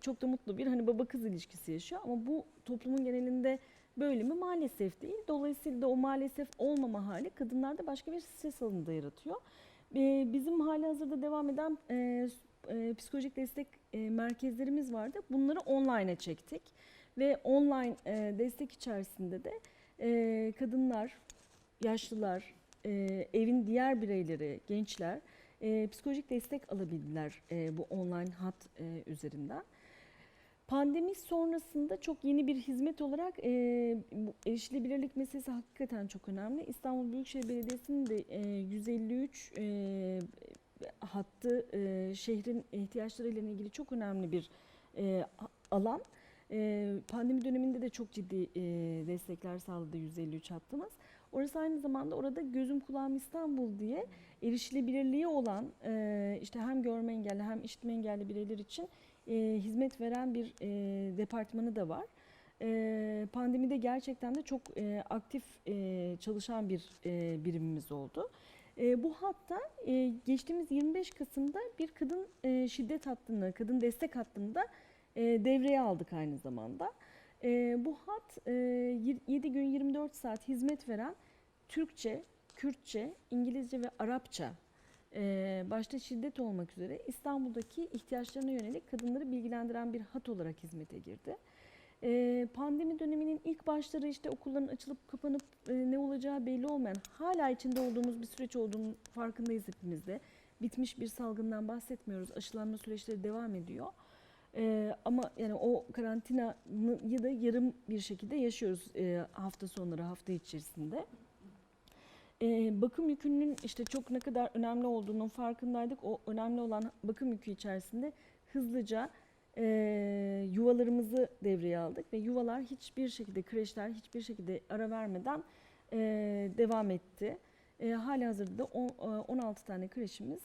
çok da mutlu bir hani baba kız ilişkisi yaşıyor. Ama bu toplumun genelinde böyle mi? Maalesef değil. Dolayısıyla da o maalesef olmama hali kadınlarda başka bir stres alanı da yaratıyor. Bizim halihazırda devam eden psikolojik destek merkezlerimiz vardı. Bunları online'a çektik. Ve online destek içerisinde de kadınlar, yaşlılar, evin diğer bireyleri, gençler psikolojik destek alabildiler bu online hat üzerinden. Pandemi sonrasında çok yeni bir hizmet olarak bu erişilebilirlik meselesi hakikaten çok önemli. İstanbul Büyükşehir Belediyesi'nin de 153 hattı şehrin ihtiyaçlarıyla ilgili çok önemli bir alan. Pandemi döneminde de çok ciddi destekler sağladı 153 hattımız. Orası aynı zamanda orada Gözüm Kulağım İstanbul diye erişilebilirliği olan işte hem görme engelli hem işitme engelli bireyler için hizmet veren bir departmanı da var. Pandemide gerçekten de çok aktif çalışan bir birimimiz oldu. Bu hatta geçtiğimiz 25 Kasım'da bir kadın şiddet hattını, kadın destek hattını da devreye aldık aynı zamanda. Bu hat 7 gün 24 saat hizmet veren Türkçe, Kürtçe, İngilizce ve Arapça başta şiddet olmak üzere İstanbul'daki ihtiyaçlarına yönelik kadınları bilgilendiren bir hat olarak hizmete girdi. Pandemi döneminin ilk başları işte okulların açılıp kapanıp ne olacağı belli olmayan, hala içinde olduğumuz bir süreç olduğunun farkındayız hepimiz de. Bitmiş bir salgından bahsetmiyoruz. Aşılanma süreçleri devam ediyor. Ama yani o karantinayı da yarım bir şekilde yaşıyoruz hafta sonları, hafta içerisinde. Bakım yükünün işte çok ne kadar önemli olduğunun farkındaydık. O önemli olan bakım yükü içerisinde hızlıca yuvalarımızı devreye aldık ve yuvalar hiçbir şekilde, kreşler hiçbir şekilde ara vermeden devam etti. Halihazırda 16 tane kreşimiz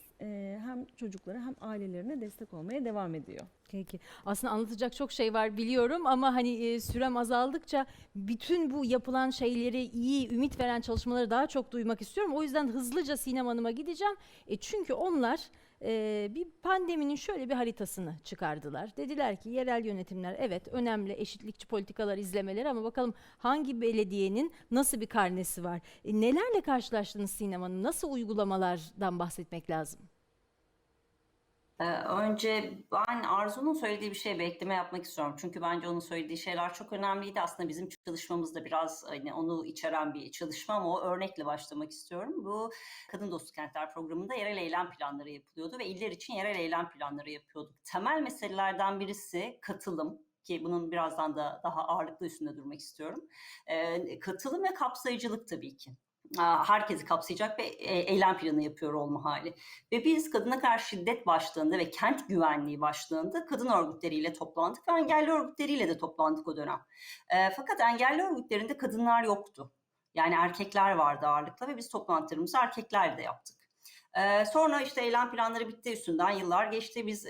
hem çocuklara hem ailelerine destek olmaya devam ediyor. Peki. Aslında anlatacak çok şey var biliyorum ama hani sürem azaldıkça bütün bu yapılan şeyleri, iyi, ümit veren çalışmaları daha çok duymak istiyorum. O yüzden hızlıca Sinem Hanım'a gideceğim. Çünkü onlar bir pandeminin şöyle bir haritasını çıkardılar. Dediler ki yerel yönetimler evet önemli eşitlikçi politikalar izlemeleri ama bakalım hangi belediyenin nasıl bir karnesi var? Nelerle karşılaştınız Sinem Hanım? Nasıl uygulamalardan bahsetmek lazım? Önce ben Arzu'nun söylediği bir şeye bir ekleme yapmak istiyorum. Çünkü bence onun söylediği şeyler çok önemliydi. Aslında bizim çalışmamız da biraz hani onu içeren bir çalışma ama o örnekle başlamak istiyorum. Bu Kadın Dostu Kentler programında yerel eylem planları yapılıyordu ve iller için yerel eylem planları yapıyorduk. Temel meselelerden birisi katılım, ki bunun birazdan da daha ağırlıklı üstünde durmak istiyorum. Katılım ve kapsayıcılık tabii ki. Herkesi kapsayacak bir eylem planı yapıyor olma hali. Ve biz kadına karşı şiddet başlığında ve kent güvenliği başlığında kadın örgütleriyle toplandık ve engelli örgütleriyle de toplandık o dönem. Fakat engelli örgütlerinde kadınlar yoktu. Yani erkekler vardı ağırlıkla ve biz toplantılarımızı erkeklerle de yaptık. Sonra işte eylem planları bitti, üstünden yıllar geçti. Biz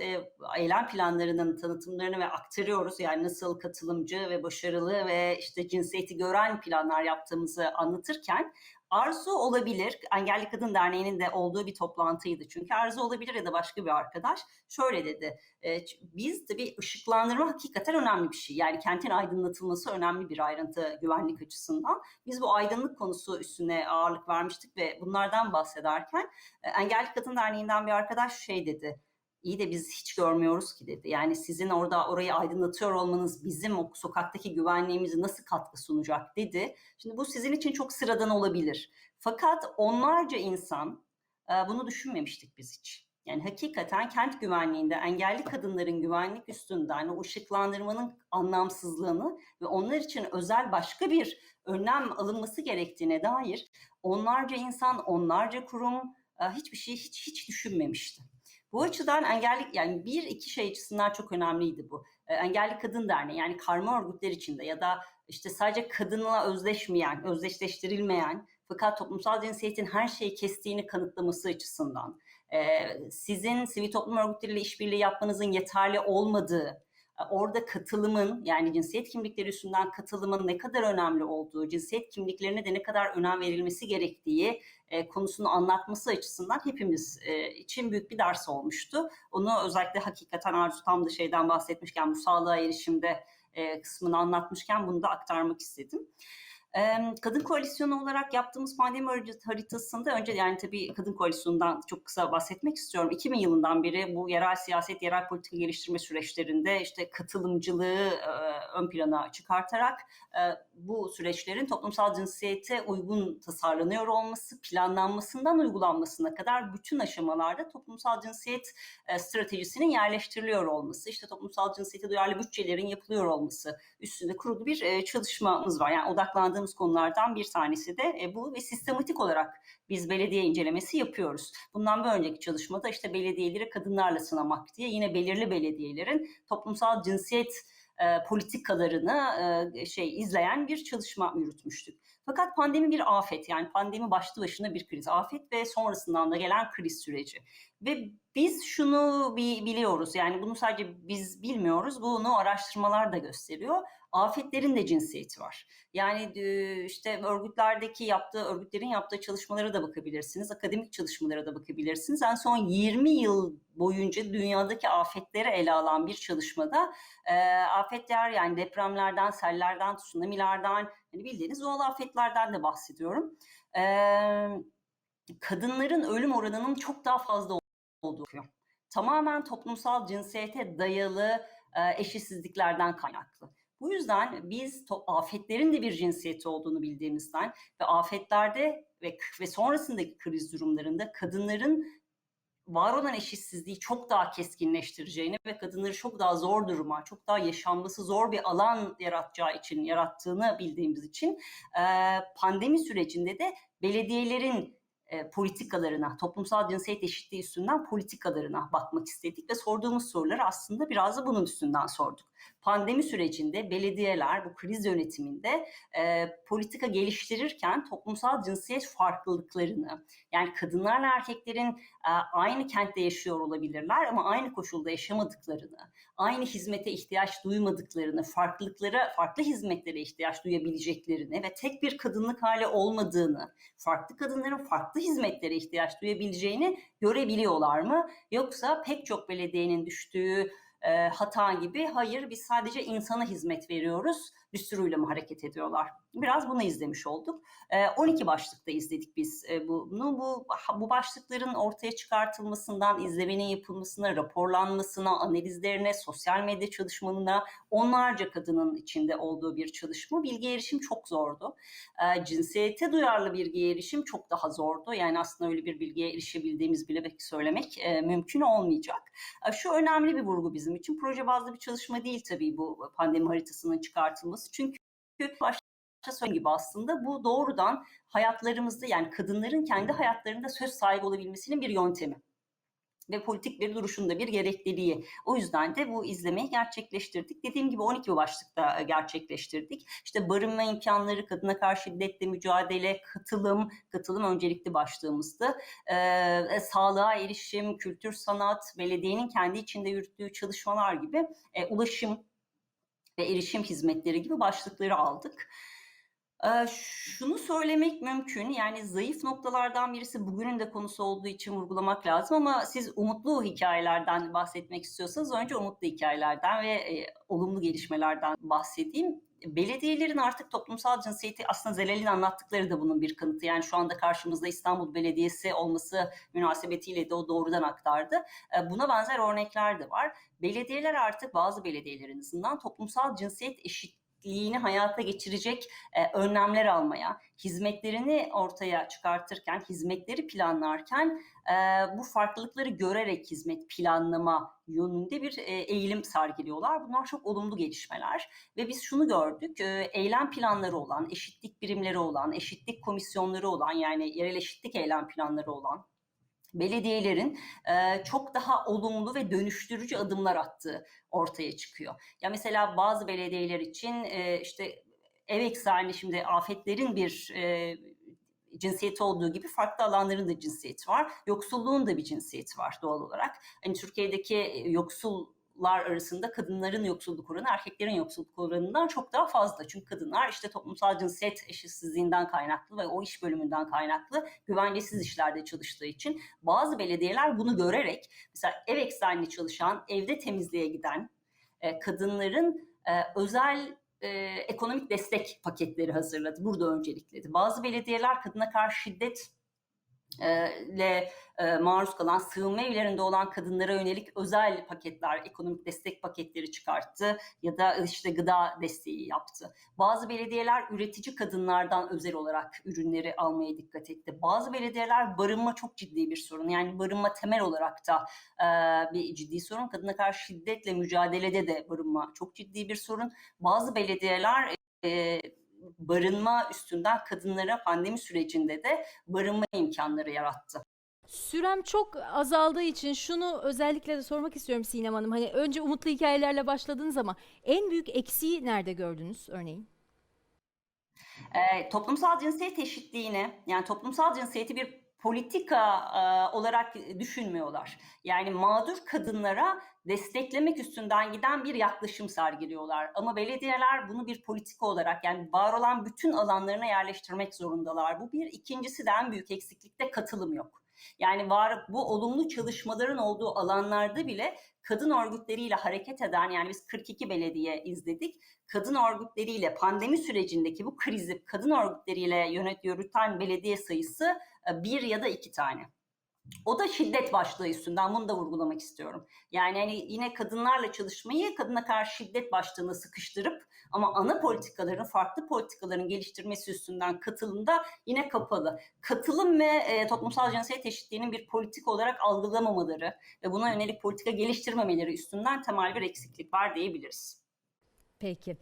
eylem planlarının tanıtımlarını ve aktarıyoruz. Yani nasıl katılımcı ve başarılı ve işte cinsiyeti gören planlar yaptığımızı anlatırken Arzu Olabilir, Engelli Kadın Derneği'nin de olduğu bir toplantıydı. Çünkü Arzu Olabilir ya da başka bir arkadaş şöyle dedi. Biz tabii ışıklandırma hakikaten önemli bir şey. Yani kentin aydınlatılması önemli bir ayrıntı güvenlik açısından. Biz bu aydınlık konusu üstüne ağırlık vermiştik ve bunlardan bahsederken Engelli Kadın Derneği'nden bir arkadaş şey dedi. İyi de biz hiç görmüyoruz ki dedi. Yani sizin orayı aydınlatıyor olmanız bizim o sokaktaki güvenliğimize nasıl katkı sunacak dedi. Şimdi bu sizin için çok sıradan olabilir. Fakat onlarca insan bunu düşünmemiştik biz hiç. Yani hakikaten kent güvenliğinde engelli kadınların güvenlik üstünden o ışıklandırmanın anlamsızlığını ve onlar için özel başka bir önlem alınması gerektiğine dair onlarca insan, onlarca kurum hiçbir şey hiç düşünmemişti. Bu açıdan engelli, yani bir iki şey açısından çok önemliydi bu. Engelli Kadın Derneği, yani karma örgütler içinde ya da işte sadece kadınla özdeşmeyen, özdeşleştirilmeyen fakat toplumsal cinsiyetin her şeyi kestiğini kanıtlaması açısından, sizin sivil toplum örgütleriyle işbirliği yapmanızın yeterli olmadığı, orada katılımın, yani cinsiyet kimlikleri üstünden katılımın ne kadar önemli olduğu, cinsiyet kimliklerine de ne kadar önem verilmesi gerektiği konusunu anlatması açısından hepimiz için büyük bir ders olmuştu. Onu özellikle hakikaten Arzu tam da şeyden bahsetmişken, bu sağlığa erişimde kısmını anlatmışken bunu da aktarmak istedim. Kadın Koalisyonu olarak yaptığımız pandemi haritasında önce, yani tabii Kadın Koalisyonu'ndan çok kısa bahsetmek istiyorum. 2000 yılından beri bu yerel siyaset, yerel politika geliştirme süreçlerinde işte katılımcılığı ön plana çıkartarak bu süreçlerin toplumsal cinsiyete uygun tasarlanıyor olması, planlanmasından uygulanmasına kadar bütün aşamalarda toplumsal cinsiyet stratejisinin yerleştiriliyor olması, işte toplumsal cinsiyete duyarlı bütçelerin yapılıyor olması üstünde kurulu bir çalışmamız var. Yani odaklandığımız konulardan bir tanesi de bu ve sistematik olarak biz belediye incelemesi yapıyoruz. Bundan bir önceki çalışmada işte belediyeleri kadınlarla sınamak diye yine belirli belediyelerin toplumsal cinsiyet politikalarını izleyen bir çalışma yürütmüştük. Fakat pandemi bir afet, yani pandemi başlı başına bir kriz, afet ve sonrasından da gelen kriz süreci. Ve biz şunu biliyoruz, yani bunu sadece biz bilmiyoruz, bunu araştırmalar da gösteriyor. Afetlerin de cinsiyeti var. Yani işte örgütlerin yaptığı çalışmalara da bakabilirsiniz, akademik çalışmalara da bakabilirsiniz. En son 20 yıl boyunca dünyadaki afetleri ele alan bir çalışmada afetler, yani depremlerden, sellerden, tsunamilerden, hani bildiğiniz doğal afetlerden de bahsediyorum. Kadınların ölüm oranının çok daha fazla olduğu, tamamen toplumsal cinsiyete dayalı eşitsizliklerden kaynaklı. Bu yüzden biz afetlerin de bir cinsiyeti olduğunu bildiğimizden ve afetlerde ve sonrasındaki kriz durumlarında kadınların var olan eşitsizliği çok daha keskinleştireceğini ve kadınları çok daha zor duruma, çok daha yaşanması zor bir alan yarattığını bildiğimiz için pandemi sürecinde de belediyelerin politikalarına, toplumsal cinsiyet eşitliği üstünden politikalarına bakmak istedik ve sorduğumuz soruları aslında biraz da bunun üstünden sorduk. Pandemi sürecinde belediyeler bu kriz yönetiminde politika geliştirirken toplumsal cinsiyet farklılıklarını, yani kadınlarla erkeklerin aynı kentte yaşıyor olabilirler ama aynı koşulda yaşamadıklarını, aynı hizmete ihtiyaç duymadıklarını, farklı hizmetlere ihtiyaç duyabileceklerini ve tek bir kadınlık hali olmadığını, farklı kadınların farklı hizmetlere ihtiyaç duyabileceğini görebiliyorlar mı? Yoksa pek çok belediyenin düştüğü hata gibi, hayır biz sadece insana hizmet veriyoruz düsturuyla mı hareket ediyorlar? Biraz bunu izlemiş olduk. 12 başlıkta izledik biz bunu. Bu başlıkların ortaya çıkartılmasından, izlemenin yapılmasına, raporlanmasına, analizlerine, sosyal medya çalışmalarına onlarca kadının içinde olduğu bir çalışma. Bilgiye erişim çok zordu. Cinsiyete duyarlı bilgiye erişim çok daha zordu. Yani aslında öyle bir bilgiye erişebildiğimiz bile belki söylemek mümkün olmayacak. Şu önemli bir vurgu bizim için. Proje bazlı bir çalışma değil tabii bu pandemi haritasının çıkartılması. Çünkü başta söylediğim gibi aslında bu doğrudan hayatlarımızda, yani kadınların kendi hayatlarında söz sahibi olabilmesinin bir yöntemi ve politik bir duruşunda bir gerekliliği. O yüzden de bu izlemeyi gerçekleştirdik. Dediğim gibi 12 başlıkta gerçekleştirdik. İşte barınma imkanları, kadına karşı şiddetle mücadele, katılım öncelikli başlığımızdı. Sağlığa erişim, kültür, sanat, belediyenin kendi içinde yürüttüğü çalışmalar gibi ulaşım ve erişim hizmetleri gibi başlıkları aldık. Şunu söylemek mümkün, yani zayıf noktalardan birisi bugünün de konusu olduğu için vurgulamak lazım ama siz umutlu hikayelerden bahsetmek istiyorsanız önce umutlu hikayelerden ve olumlu gelişmelerden bahsedeyim. Belediyelerin artık toplumsal cinsiyeti, aslında Zelal'in anlattıkları da bunun bir kanıtı. Yani şu anda karşımızda İstanbul Belediyesi olması münasebetiyle de o doğrudan aktardı. Buna benzer örnekler de var. Belediyeler artık, bazı belediyelerin en azından toplumsal cinsiyet eşitliğini hayata geçirecek önlemler almaya, hizmetlerini ortaya çıkartırken, hizmetleri planlarken bu farklılıkları görerek hizmet planlama yönünde bir eğilim sergiliyorlar. Bunlar çok olumlu gelişmeler ve biz şunu gördük, eylem planları olan, eşitlik birimleri olan, eşitlik komisyonları olan, yani yerel eşitlik eylem planları olan belediyelerin çok daha olumlu ve dönüştürücü adımlar attığı ortaya çıkıyor. Ya mesela bazı belediyeler için işte ev eksenli şimdi afetlerin bir cinsiyeti olduğu gibi farklı alanların da cinsiyeti var. Yoksulluğun da bir cinsiyeti var doğal olarak. Hani Türkiye'deki yoksullar arasında kadınların yoksulluk oranı erkeklerin yoksulluk oranından çok daha fazla. Çünkü kadınlar işte toplumsal cinsiyet eşitsizliğinden kaynaklı ve o iş bölümünden kaynaklı güvencesiz işlerde çalıştığı için bazı belediyeler bunu görerek mesela ev eksenli çalışan, evde temizliğe giden kadınların özel ekonomik destek paketleri hazırladı. Burada öncelikledi. Bazı belediyeler kadına karşı şiddet maruz kalan, sığınma evlerinde olan kadınlara yönelik özel paketler, ekonomik destek paketleri çıkarttı ya da işte gıda desteği yaptı. Bazı belediyeler üretici kadınlardan özel olarak ürünleri almaya dikkat etti. Bazı belediyeler barınma çok ciddi bir sorun. Yani barınma temel olarak da bir ciddi sorun. Kadına karşı şiddetle mücadelede de barınma çok ciddi bir sorun. Bazı belediyeler barınma üstünden kadınlara pandemi sürecinde de barınma imkanları yarattı. Sürem çok azaldığı için şunu özellikle de sormak istiyorum Sinem Hanım. Hani önce umutlu hikayelerle başladınız ama en büyük eksiği nerede gördünüz örneğin? Toplumsal cinsiyet eşitliğini, yani toplumsal cinsiyeti bir politika olarak düşünmüyorlar. Yani mağdur kadınlara desteklemek üstünden giden bir yaklaşım sergiliyorlar. Ama belediyeler bunu bir politika olarak, yani var olan bütün alanlarına yerleştirmek zorundalar. Bu bir. İkincisi de en büyük eksiklikte katılım yok. Yani bu olumlu çalışmaların olduğu alanlarda bile kadın örgütleriyle hareket eden, yani biz 42 belediye izledik. Kadın örgütleriyle pandemi sürecindeki bu krizi kadın örgütleriyle yürüten belediye sayısı 1 ya da 2 tane. O da şiddet başlığı üstünden, bunu da vurgulamak istiyorum. Yani hani yine kadınlarla çalışmayı kadına karşı şiddet başlığına sıkıştırıp ama ana politikaların, farklı politikaların geliştirmesi üstünden katılımda yine kapalı. Katılım ve toplumsal cinsiyet eşitliğinin bir politika olarak algılamamaları ve buna yönelik politika geliştirmemeleri üstünden temel bir eksiklik var diyebiliriz. Peki.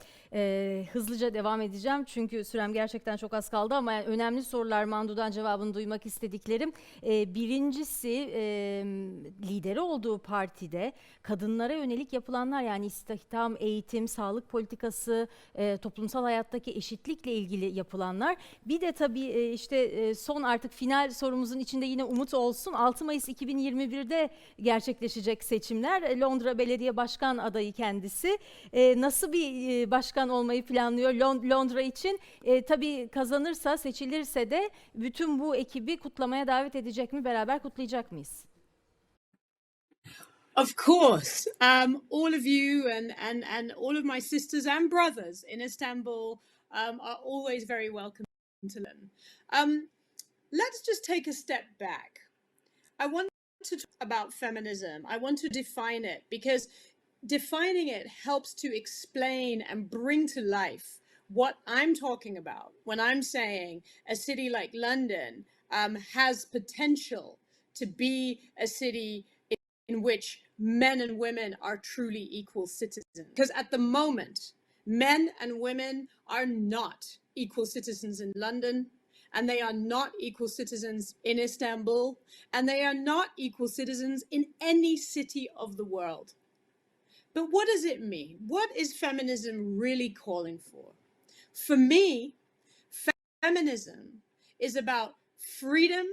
Hızlıca devam edeceğim çünkü sürem gerçekten çok az kaldı ama yani önemli sorular, Mandu'dan cevabını duymak istediklerim. Birincisi lideri olduğu partide kadınlara yönelik yapılanlar, yani istihdam, eğitim, sağlık politikası, toplumsal hayattaki eşitlikle ilgili yapılanlar. Bir de tabii işte son artık final sorumuzun içinde yine umut olsun. 6 Mayıs 2021'de gerçekleşecek seçimler. Londra Belediye Başkan adayı kendisi. Nasıl bir başkan olmayı planlıyor Londra için? Tabii kazanırsa, seçilirse de bütün bu ekibi kutlamaya davet edecek mi? Beraber kutlayacak mıyız? Of course, all of you and all of my sisters and brothers in Istanbul are always very welcome to London. Let's just take a step back. I want to talk about feminism. I want to define it because defining it helps to explain and bring to life what I'm talking about when I'm saying a city like London has potential to be a city in which men and women are truly equal citizens. Because at the moment, men and women are not equal citizens in London, and they are not equal citizens in Istanbul, and they are not equal citizens in any city of the world. But what does it mean? What is feminism really calling for? For me, feminism is about freedom,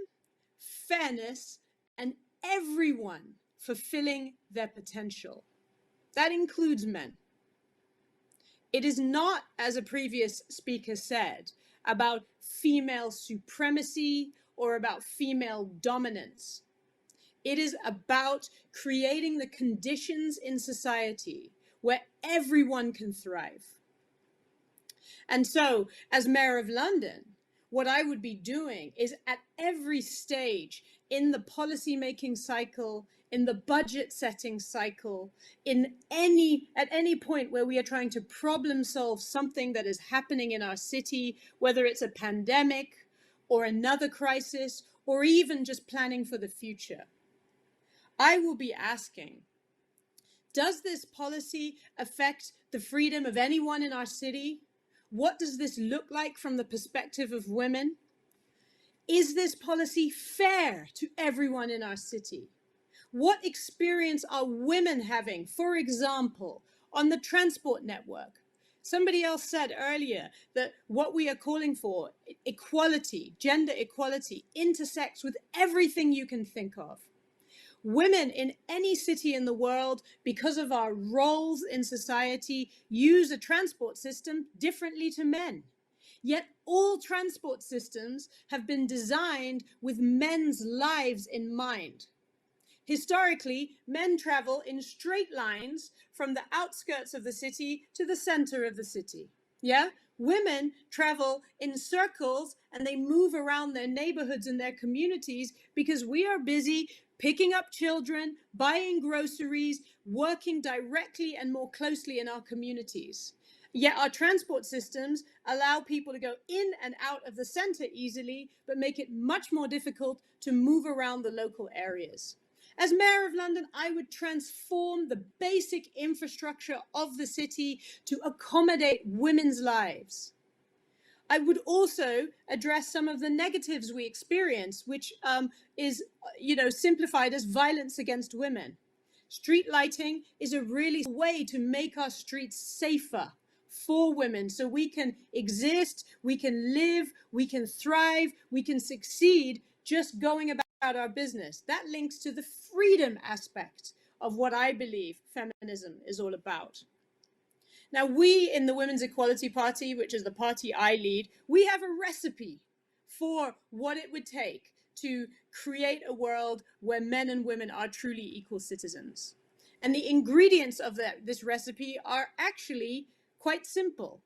fairness, and everyone fulfilling their potential. That includes men. It is not, as a previous speaker said, about female supremacy or about female dominance. It is about creating the conditions in society where everyone can thrive. And so, as Mayor of London, what I would be doing is at every stage in the policy-making cycle, in the budget setting cycle, at any point where we are trying to problem solve something that is happening in our city, whether it's a pandemic or another crisis, or even just planning for the future, I will be asking, does this policy affect the freedom of anyone in our city? What does this look like from the perspective of women? Is this policy fair to everyone in our city? What experience are women having, for example, on the transport network? Somebody else said earlier that what we are calling for, equality, gender equality, intersects with everything you can think of. Women in any city in the world, because of our roles in society, use a transport system differently to men. Yet all transport systems have been designed with men's lives in mind. Historically, men travel in straight lines from the outskirts of the city to the center of the city. Yeah? Women travel in circles and they move around their neighborhoods and their communities because we are busy picking up children, buying groceries, working directly and more closely in our communities. Yet our transport systems allow people to go in and out of the center easily, but make it much more difficult to move around the local areas. As Mayor of London, I would transform the basic infrastructure of the city to accommodate women's lives. I would also address some of the negatives we experience, which is, simplified as violence against women. Street lighting is a really way to make our streets safer for women so we can exist, we can live, we can thrive, we can succeed just going about our business. That links to the freedom aspect of what I believe feminism is all about. Now, we in the Women's Equality Party, which is the party I lead, we have a recipe for what it would take to create a world where men and women are truly equal citizens. And the ingredients of this recipe are actually quite simple.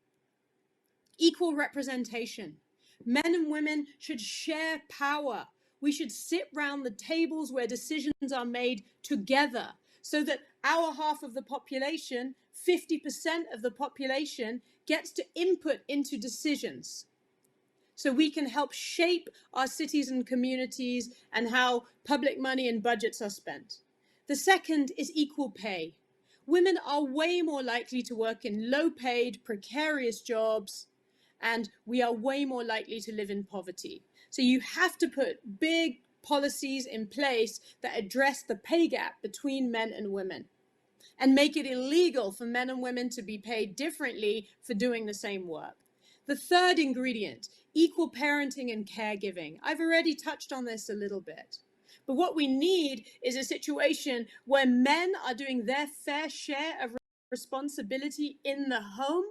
Equal representation. Men and women should share power. We should sit round the tables where decisions are made together so that our half of the population, 50% of the population, gets to input into decisions. So we can help shape our cities and communities and how public money and budgets are spent. The second is equal pay. Women are way more likely to work in low-paid, precarious jobs, and we are way more likely to live in poverty. So you have to put big policies in place that address the pay gap between men and women and make it illegal for men and women to be paid differently for doing the same work. The third ingredient, equal parenting and caregiving. I've already touched on this a little bit. But what we need is a situation where men are doing their fair share of responsibility in the home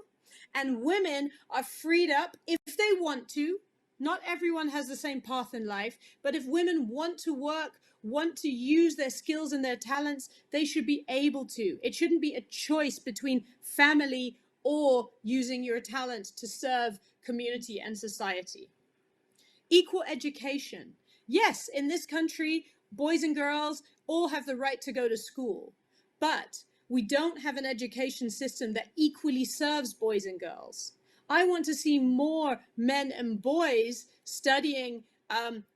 and women are freed up if they want to. Not everyone has the same path in life, but if women want to work, want to use their skills and their talents, they should be able to. It shouldn't be a choice between family or using your talent to serve community and society. Equal education. Yes, in this country, boys and girls all have the right to go to school, but we don't have an education system that equally serves boys and girls. I want to see more men and boys studying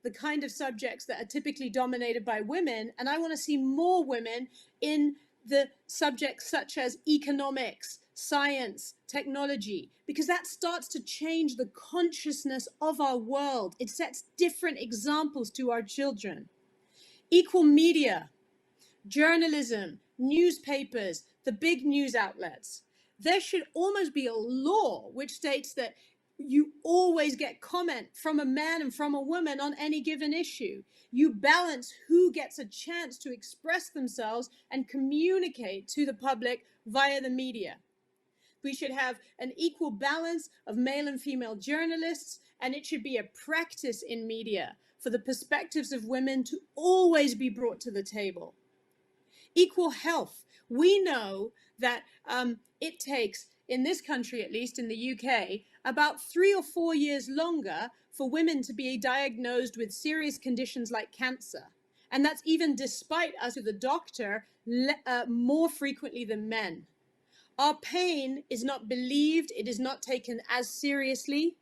the kind of subjects that are typically dominated by women, and I want to see more women in the subjects such as economics, science, technology, because that starts to change the consciousness of our world. It sets different examples to our children. Equal media, journalism, newspapers, the big news outlets. There should almost be a law which states that you always get comment from a man and from a woman on any given issue. You balance who gets a chance to express themselves and communicate to the public via the media. We should have an equal balance of male and female journalists, and it should be a practice in media for the perspectives of women to always be brought to the table. Equal health. We know that it takes, in this country at least, in the UK, about 3 or 4 years longer for women to be diagnosed with serious conditions like cancer. And that's even despite us to the doctor more frequently than men. Our pain is not believed, it is not taken as seriously.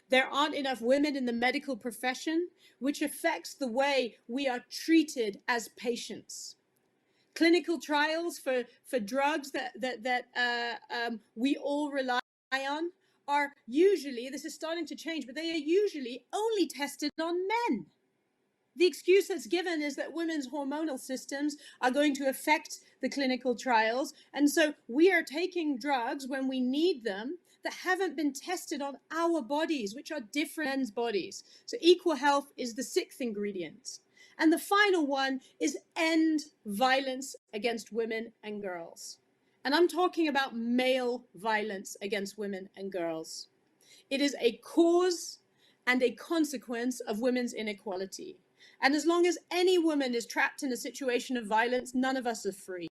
There aren't enough women in the medical profession, which affects the way we are treated as patients. Clinical trials for drugs that we all rely on are usually, this is starting to change, but they are usually only tested on men. The excuse that's given is that women's hormonal systems are going to affect the clinical trials. And so we are taking drugs when we need them that haven't been tested on our bodies, which are different men's bodies. So equal health is the 6th ingredient. And the final one is end violence against women and girls. And I'm talking about male violence against women and girls. It is a cause and a consequence of women's inequality. And as long as any woman is trapped in a situation of violence, none of us are free.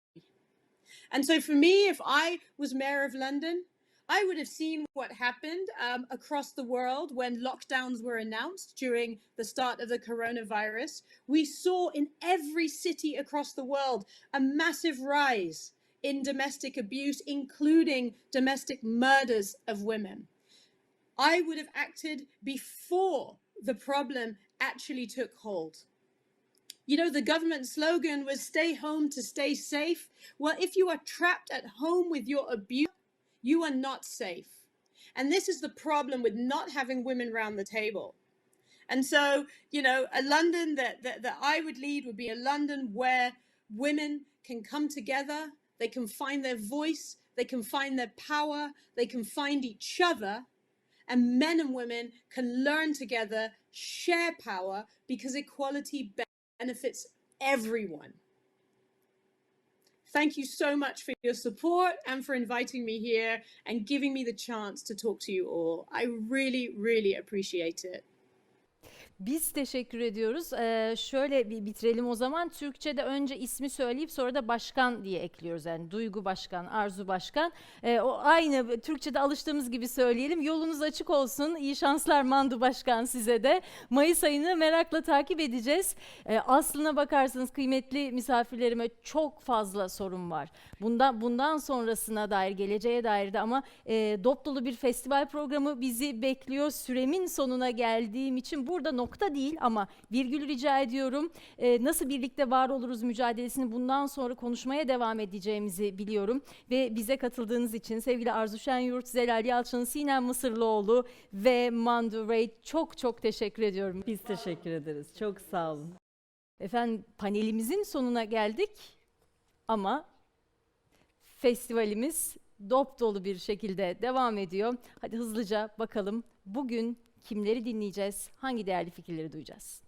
And so for me, if I was Mayor of London, I would have seen what happened across the world when lockdowns were announced during the start of the coronavirus. We saw in every city across the world a massive rise in domestic abuse, including domestic murders of women. I would have acted before the problem actually took hold. You know, the government slogan was stay home to stay safe. Well, if you are trapped at home with your abuse, you are not safe. And this is the problem with not having women around the table. And so, you know, a London that I would lead would be a London where women can come together, they can find their voice, they can find their power, they can find each other, and men and women can learn together, share power, because equality benefits everyone. Thank you so much for your support and for inviting me here and giving me the chance to talk to you all. I really, really appreciate it. Biz teşekkür ediyoruz. Şöyle bir bitirelim o zaman. Türkçe'de önce ismi söyleyip sonra da başkan diye ekliyoruz. Yani Duygu Başkan, Arzu Başkan. O aynı Türkçe'de alıştığımız gibi söyleyelim. Yolunuz açık olsun. İyi şanslar Mandu Başkan size de. Mayıs ayını merakla takip edeceğiz. Aslına bakarsanız kıymetli misafirlerime çok fazla sorun var. Bundan sonrasına dair, geleceğe dair de ama dop dolu bir festival programı bizi bekliyor. Süremin sonuna geldiğim için burada nokta değil ama virgül rica ediyorum. Nasıl birlikte var oluruz mücadelesini bundan sonra konuşmaya devam edeceğimizi biliyorum. Ve bize katıldığınız için sevgili Arzu Şenyurt, Zelal Yalçın, Sinem Mısırlıoğlu ve Mandu Ray çok çok teşekkür ediyorum. Biz teşekkür ederiz. Çok sağ olun. Efendim panelimizin sonuna geldik ama festivalimiz dop dolu bir şekilde devam ediyor. Hadi hızlıca bakalım bugün kimleri dinleyeceğiz, hangi değerli fikirleri duyacağız?